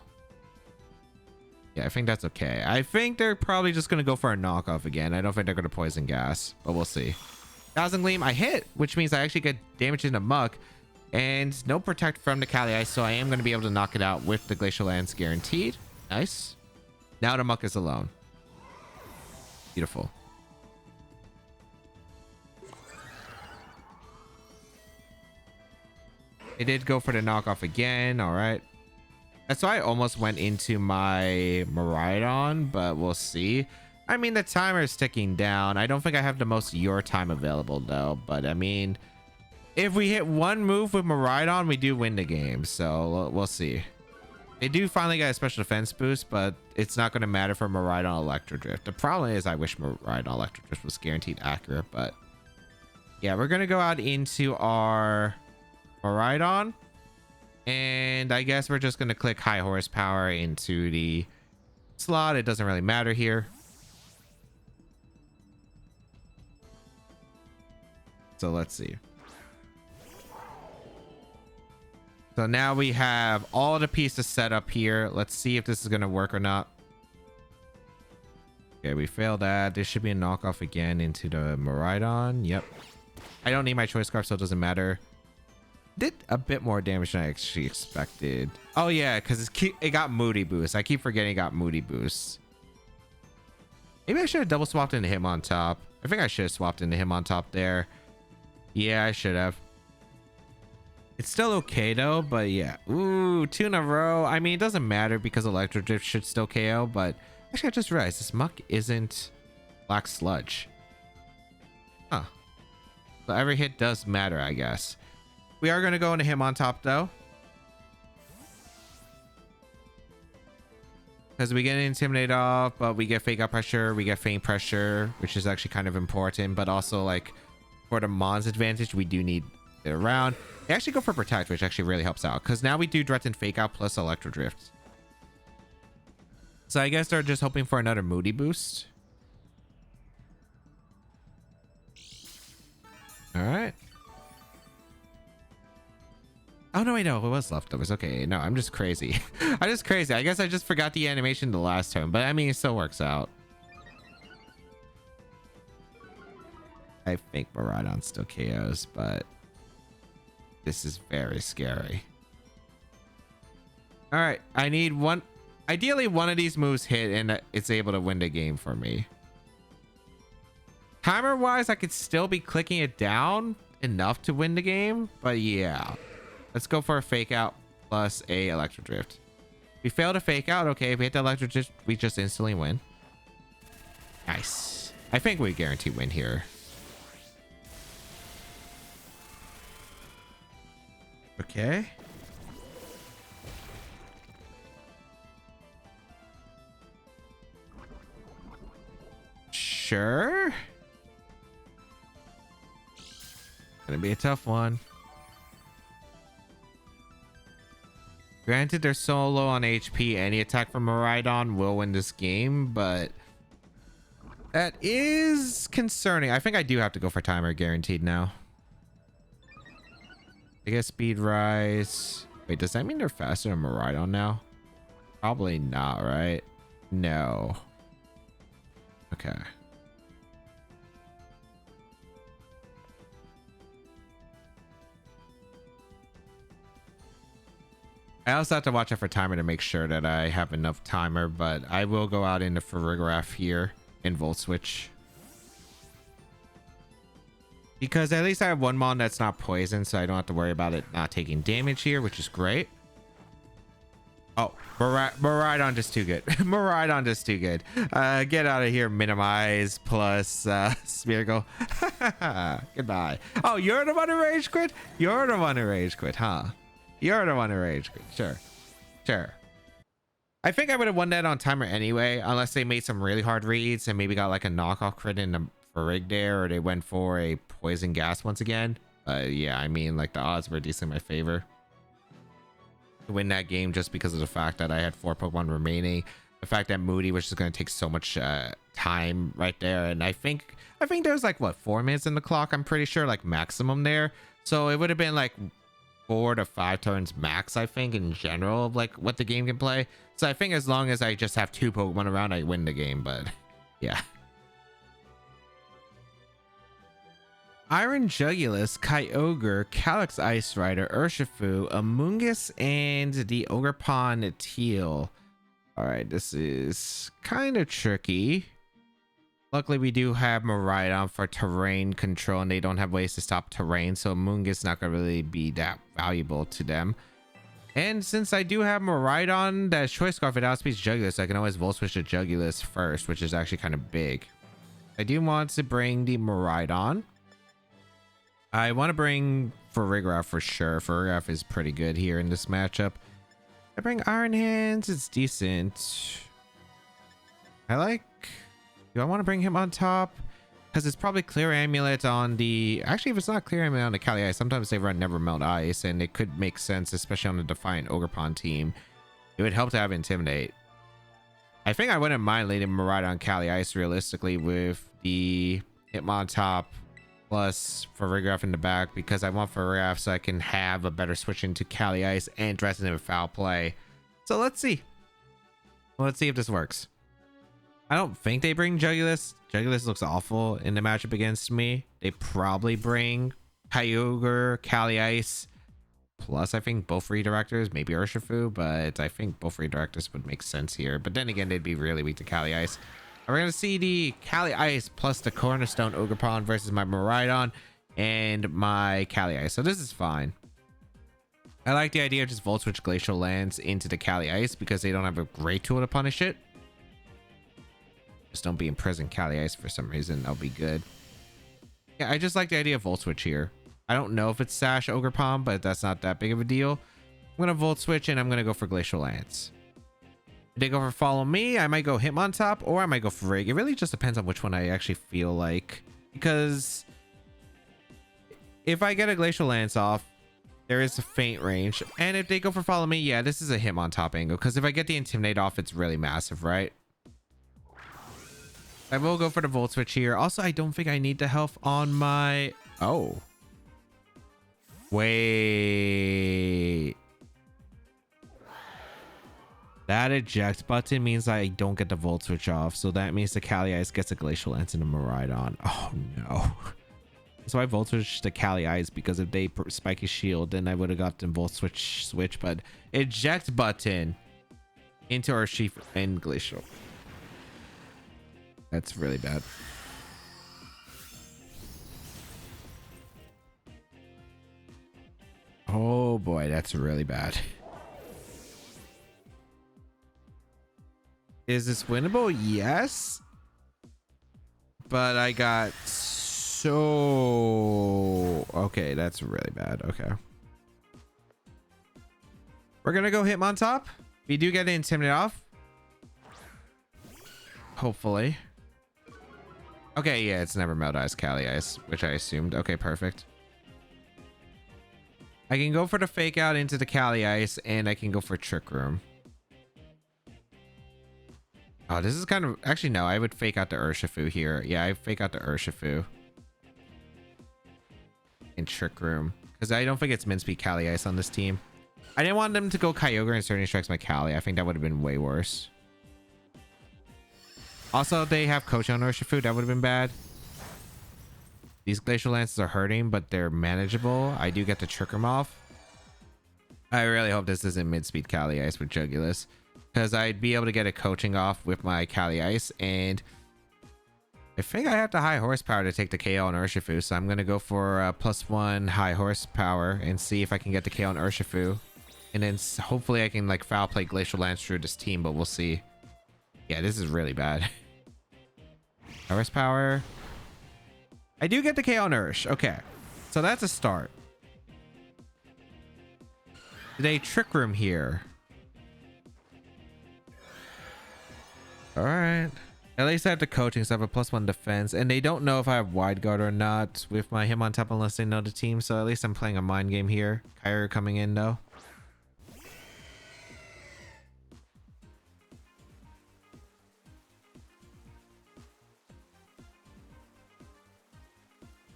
[SPEAKER 1] Yeah, I think that's okay. I think they're probably just going to go for a knockoff again. I don't think they're going to poison gas, but we'll see. Dazzling Gleam, I hit, which means I actually get damage in the Muck. And no protect from the Kali Ice, so I am going to be able to knock it out with the Glacial Lance guaranteed. Nice. Now the Muck is alone. Beautiful. It did go for the knockoff again. All right. That's why I almost went into my Miraidon, but we'll see. I mean, the timer is ticking down. I don't think I have the most your time available, though. But, I mean, if we hit one move with Miraidon, we do win the game. So, we'll see. They do finally get a special defense boost, but it's not going to matter for Miraidon Electro Drift. The problem is I wish Miraidon Electro Drift was guaranteed accurate, but... yeah, we're going to go out into our Miraidon. And I guess we're just going to click high horsepower into the slot. It doesn't really matter here. So let's see. So now we have all the pieces set up here. Let's see if this is going to work or not. Okay, we failed that. This should be a knockoff again into the Miraidon. Yep. I don't need my Choice Scarf, so it doesn't matter. Did a bit more damage than I actually expected. Oh yeah, because it got Moody boost. I keep forgetting it got Moody boost. Maybe I should have double swapped into Hitmontop. I think I should have swapped into Hitmontop there. Yeah, I should have. It's still okay though, but yeah. Ooh, 2 in a row. I mean, it doesn't matter because Electro Drift should still KO, but actually I just realized this Muck isn't Black Sludge. Huh. So every hit does matter, I guess. We are going to go into Hitmontop though. Because we get Intimidate off, but we get Fake Out Pressure, we get Feint Pressure, which is actually kind of important, but also like for the Mon's advantage, we do need it around. They actually go for Protect, which actually really helps out because now we do Threaten Fake Out plus Electro Drift. So I guess they're just hoping for another Moody boost. All right. Oh, no, wait, no, it was leftovers. Okay, no, I'm just crazy. I'm just crazy. I guess I just forgot the animation the last turn, but I mean, it still works out. I think Miraidon still KOs, but this is very scary. All right, I need one. Ideally, one of these moves hit and it's able to win the game for me. Timer-wise, I could still be clicking it down enough to win the game, but yeah. Let's go for a Fake Out plus a Electro Drift. We fail to Fake Out. Okay, if we hit the Electro Drift, we just instantly win. Nice. I think we guarantee win here. Okay. Sure. Gonna be a tough one. Granted, they're so low on HP, any attack from Miraidon will win this game, but that is concerning. I think I do have to go for timer guaranteed now. I guess speed rise. Wait, does that mean they're faster than Miraidon now? Probably not, right? No. Okay. I also have to watch out for timer to make sure that I have enough timer, but I will go out into Farigiraf here and Volt Switch. Because at least I have one mon that's not poison, so I don't have to worry about it not taking damage here, which is great. Oh, Miraidon just too good. Miraidon just too good. Get out of here, minimize plus Smeargle. Goodbye. Oh, you're the one who rage quit? You're the one who rage quit, huh? You're the one who rage quit. Sure. Sure. I think I would have won that on timer anyway, unless they made some really hard reads and maybe got like a knockoff crit in the Farig there, or they went for a poison gas once again. Yeah, I mean, like the odds were decently in my favor to win that game just because of the fact that I had 4 Pokemon remaining. The fact that Moody was just going to take so much time right there, and I think there's like what 4 minutes in the clock. I'm pretty sure like maximum there, so it would have been like 4 to 5 turns max, I think, in general of like what the game can play. So I think as long as I just have 2 Pokemon around, I win the game. But yeah. Yvesangelist, Kyogre, Calyx Ice Rider, Urshifu, Amoonguss, and the Ogerpon Teal. All right, this is kind of tricky. Luckily, we do have Miraidon for terrain control, and they don't have ways to stop terrain, so Amoonguss is not going to really be that valuable to them. And since I do have Miraidon that Choice Scarf, it outspeeds Jugulis, I can always Volt Switch to Jugulis first, which is actually kind of big. I do want to bring the Miraidon. I want to bring Farigiraf for sure. Farigiraf is pretty good here in this matchup. I bring Iron Hands, it's decent. Do I want to bring him on top? Because it's probably Clear Amulet on the... Actually, if it's not Clear Amulet on the Kali Ice, sometimes they run Never Melt Ice, and it could make sense, especially on the Defiant Ogerpon team. It would help to have Intimidate. I think I wouldn't mind leading Miraidon Kali Ice realistically with the Hitmontop plus Farigiraf in the back, because I want Farigiraf so I can have a better switch into Kali Ice and dress it in foul play. So let's see. Let's see if this works. I don't think they bring Jugulis. Jugulis looks awful in the matchup against me. They probably bring Kyogre, Kali Ice, plus I think both redirectors, maybe Urshifu, but I think both redirectors would make sense here. But then again, they'd be really weak to Kali Ice. We're going to see the Kali Ice plus the Cornerstone Ogerpon versus my Miraidon and my Kali Ice. So this is fine. I like the idea of just Volt Switch Glacial Lance into the Kali Ice because they don't have a great tool to punish it. Just don't be imprisoned Kali Ice for some reason. That'll be good. Yeah, I just like the idea of Volt Switch here. I don't know if it's Sash Ogerpon, but that's not that big of a deal. I'm going to Volt Switch and I'm going to go for Glacial Lance. If they go for Follow Me, I might go Hitmontop or I might go for Rig. It really just depends on which one I actually feel like. Because if I get a Glacial Lance off, there is a faint range. And if they go for Follow Me, yeah, this is a Hitmontop angle. Because if I get the Intimidate off, it's really massive, right? I will go for the Volt Switch here. Also, I don't think I need the health on my... Oh. Wait. That eject button means I don't get the Volt Switch off. So that means the Kali Ice gets a Glacial Lance and a Miraidon. Oh, no. So I Volt Switch the Kali Ice because if they spike his shield, then I would have got the Volt Switch. But eject button into Urshifu and Glacial. That's really bad. Oh boy, that's really bad. Is this winnable? Yes. But I got so... Okay, that's really bad. Okay. We're going to go Hitmontop. We do get an Intimidate off. Hopefully. Okay, yeah, it's Never Melt Ice, Kali Ice, which I assumed. Okay, perfect. I can go for the fake out into the Cali Ice, and I can go for Trick Room. Oh, this is kind of... Actually, no. I would fake out the Urshifu here. Yeah, I fake out the Urshifu. And Trick Room. Because I don't think it's Min Speed Cali Ice on this team. I didn't want them to go Kyogre and Surging Strikes my Cali. I think that would have been way worse. Also, they have Coach on Urshifu. That would have been bad. These Glacial Lances are hurting, but they're manageable. I do get to Trick Room off. I really hope this isn't Mid-Speed Cali Ice with Jugulus, because I'd be able to get a coaching off with my Cali Ice, and I think I have the high horsepower to take the KO on Urshifu, so I'm going to go for +1 high horsepower and see if I can get the KO on Urshifu. And then hopefully I can like foul play Glacial Lance through this team, but we'll see. Yeah, this is really bad. High horsepower. I do get the KO on Ursh. Okay, so that's a start. Did a Trick Room here? All right. At least I have the coaching, so I have a +1 defense, and they don't know if I have Wide Guard or not with my Hitmontop unless they know the team. So at least I'm playing a mind game here. Kyogre coming in though.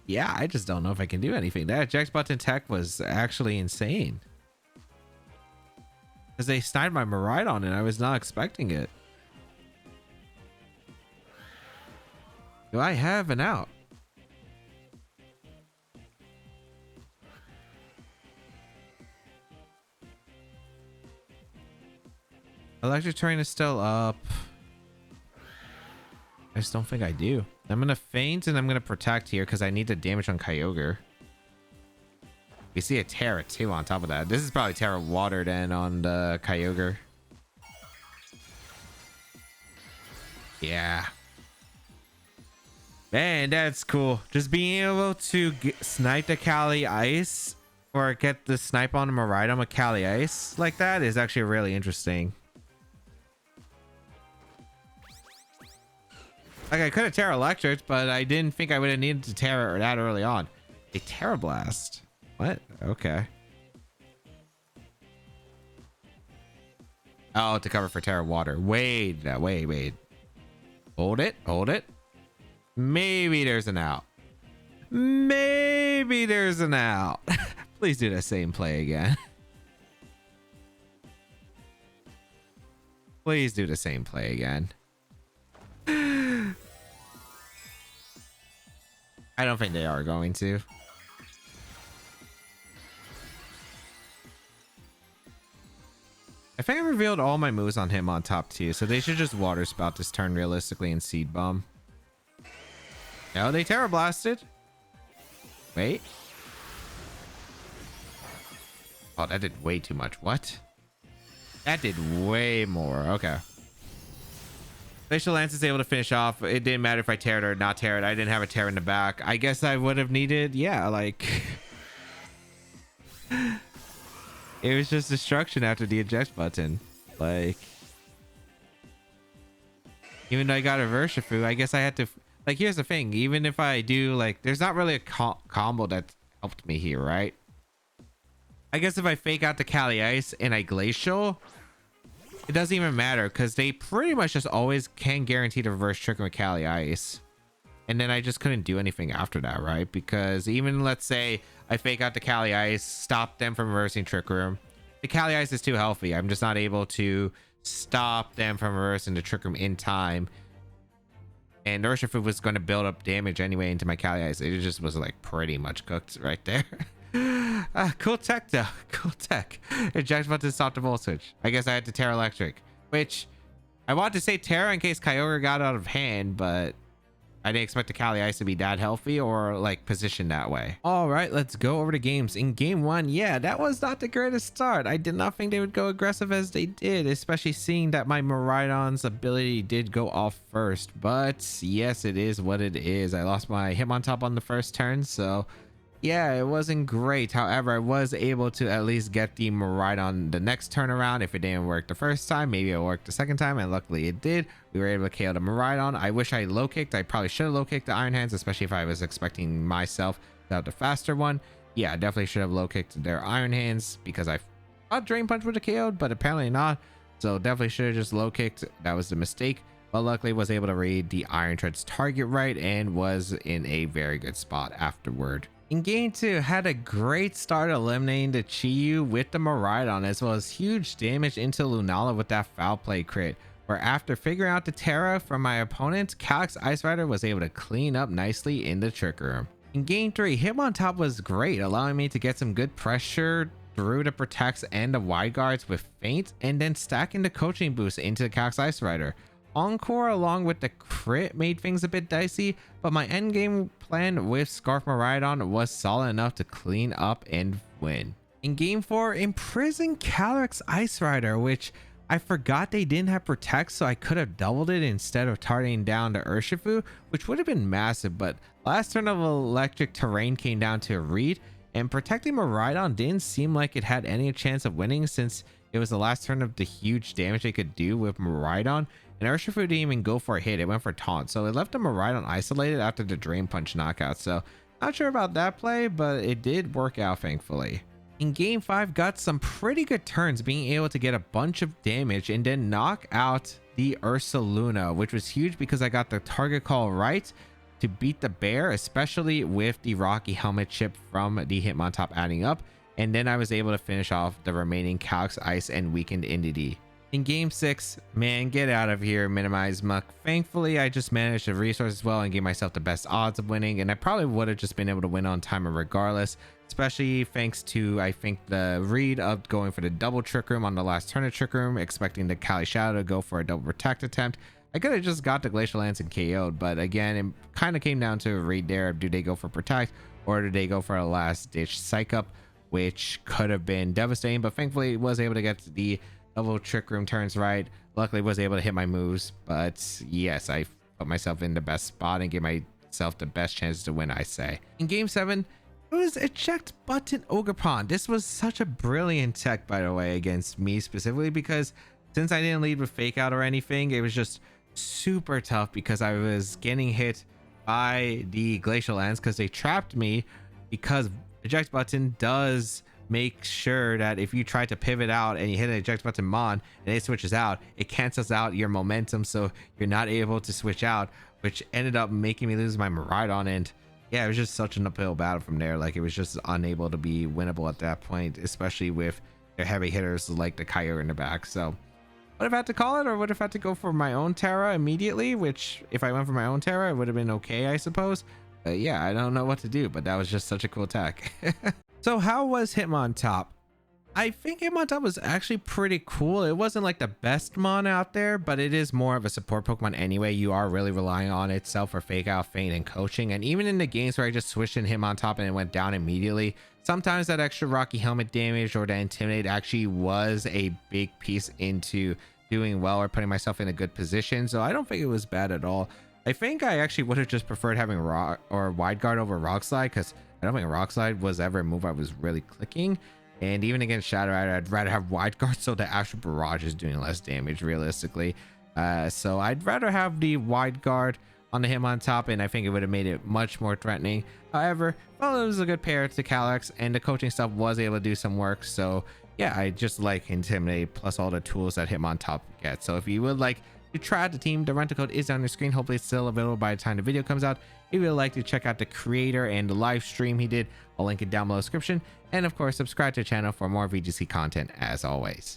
[SPEAKER 1] Yeah, I just don't know if I can do anything. That Jax button tech was actually insane. Because they sniped my Miraidon and I was not expecting it. Do I have an out? Electric Terrain is still up. I just don't think I do. I'm going to feint and I'm going to protect here because I need the damage on Kyogre. We see a Terra too on top of that. This is probably Terra Water then on the Kyogre. Yeah. Man, that's cool. Just being able to snipe the Cali Ice or get the snipe on the Miraidon with Cali Ice like that is actually really interesting. Like, I could have Terra Electric, but I didn't think I would have needed to Terra that early on. A Terra Blast. What? Okay. Oh, to cover for Terra Water. Wait. Hold it. Maybe there's an out. Maybe there's an out. Please do the same play again. Please do the same play again. I don't think they are going to. I think I revealed all my moves on him on top too, so they should just Water Spout this turn realistically and Seed Bomb. No, they Terra Blasted. Wait. Oh, that did way too much. What? That did way more. Okay. Glacial Lance is able to finish off. It didn't matter if I Terra'd or not Terra'd. I didn't have a Terra in the back. I guess I would have needed, yeah, like... It was just destruction after the eject button. Like... Even though I got a Urshifu, I guess I had to... Like, here's the thing. Even if I do, like... There's not really a combo that helped me here, right? I guess if I fake out the Cali Ice and I Glacial... It doesn't even matter because they pretty much just always can guarantee the reverse trick with Cali Ice. And then I just couldn't do anything after that, right? Because even let's say I fake out the Cali Ice, stop them from reversing Trick Room. The Cali Ice is too healthy. I'm just not able to stop them from reversing the Trick Room in time. And Urshifu was going to build up damage anyway into my Cali Ice. It just was like pretty much cooked right there. Cool tech though. Cool tech. Eject button to stop the volt switch. I guess I had to Terra Electric, which I wanted to say Terra in case Kyogre got out of hand, but I didn't expect the Cali Ice to be that healthy or like positioned that way. All right, let's go over to games. In game one, yeah, that was not the greatest start. I did not think they would go aggressive as they did, especially seeing that my Miraidon's ability did go off first. But yes, it is what it is. I lost my Hitmontop on the first turn, so yeah, it wasn't great. However, I was able to at least get the Miraidon the next turn around. If it didn't work the first time, maybe it worked the second time, and luckily it did. We were able to KO the Miraidon. I wish I low kicked. I probably should have low kicked the Iron Hands, especially if I was expecting myself to have the faster one. yeah, I definitely should have low kicked their Iron Hands because I thought Drain Punch would have KO'd, but apparently not. So definitely should have just low kicked. That was the mistake. But luckily was able to read the Iron Tread's target right and was in a very good spot afterward. In game 2, had a great start eliminating the Chi-Yu with the Miraidon, as well as huge damage into Lunala with that foul play crit, where after figuring out the Terra from my opponent, Calyx Ice Rider was able to clean up nicely in the Trick Room. In game 3, Hitmontop was great, allowing me to get some good pressure through the protects and the wide guards with feint, and then stacking the coaching boost into the Calyx Ice Rider. Encore along with the crit made things a bit dicey, but my endgame plan with Scarf Miraidon was solid enough to clean up and win. In game 4, imprison Calyx Ice Rider, which I forgot they didn't have protect, so I could have doubled it instead of targeting down the Urshifu, which would have been massive, but last turn of electric terrain came down to a read, and protecting Miraidon didn't seem like it had any chance of winning since it was the last turn of the huge damage they could do with Miraidon. And Urshifu didn't even go for a hit, it went for taunt, so it left the Miraidon isolated after the Drain Punch knockout. So not sure about that play, but it did work out thankfully. In game 5, got some pretty good turns, being able to get a bunch of damage and then knock out the Ursaluna, which was huge because I got the target call right to beat the bear, especially with the Rocky Helmet chip from the Hitmontop adding up, and then I was able to finish off the remaining Calyx Ice and weakened entity. In game 6, man, get out of here, minimize muck. Thankfully, I just managed the resources well and gave myself the best odds of winning, and I probably would have just been able to win on timer regardless, especially thanks to, I think, the read of going for the double Trick Room on the last turn of Trick Room, expecting the Kali Shadow to go for a double protect attempt. I could have just got the Glacial Lance and KO'd, but again, it kind of came down to a read there. Do they go for protect or do they go for a last ditch psych up, which could have been devastating, but thankfully was able to get the double Trick Room turns right. Luckily was able to hit my moves, but yes, I put myself in the best spot and gave myself the best chance to win, I say. In game 7, it was eject button Ogerpon. This was such a brilliant tech, by the way, against me specifically, because since I didn't lead with fake out or anything, it was just super tough because I was getting hit by the Glacial Lance because they trapped me, because eject button does make sure that if you try to pivot out and you hit an eject button mon and it switches out, it cancels out your momentum, so you're not able to switch out, which ended up making me lose my Miraidon. And yeah, it was just such an uphill battle from there. Like, it was just unable to be winnable at that point, especially with their heavy hitters like the Kyogre in the back. So would have had to call it, or would have had to go for my own Terra immediately, which if I went for my own Terra, it would have been okay, I suppose. Yeah, I don't know what to do, but that was just such a cool tech. So how was Hitmontop? I think Hitmontop was actually pretty cool. It wasn't like the best mon out there, but it is more of a support Pokemon anyway. You are really relying on itself for fake out, feint, and coaching. And even in the games where I just switched in Hitmontop and it went down immediately, sometimes that extra Rocky Helmet damage or the Intimidate actually was a big piece into doing well or putting myself in a good position. So I don't think it was bad at all. I think I actually would have just preferred having Rock or Wide Guard over Rock Slide, because I don't think Rock Slide was ever a move I was really clicking. And even against Shadow Rider, I'd rather have Wide Guard so the Astral Barrage is doing less damage realistically. So I'd rather have the Wide Guard on the Hitmontop, and I think it would have made it much more threatening. However, well, it was a good pair to Calyx, and the coaching stuff was able to do some work. So yeah, I just like Intimidate plus all the tools that Hitmontop gets. So if you would like to try out the team, the rental code is on your screen. Hopefully it's still available by the time the video comes out. If you would like to check out the creator and the live stream he did, I'll link it down below in the description. And of course, subscribe to the channel for more VGC content as always.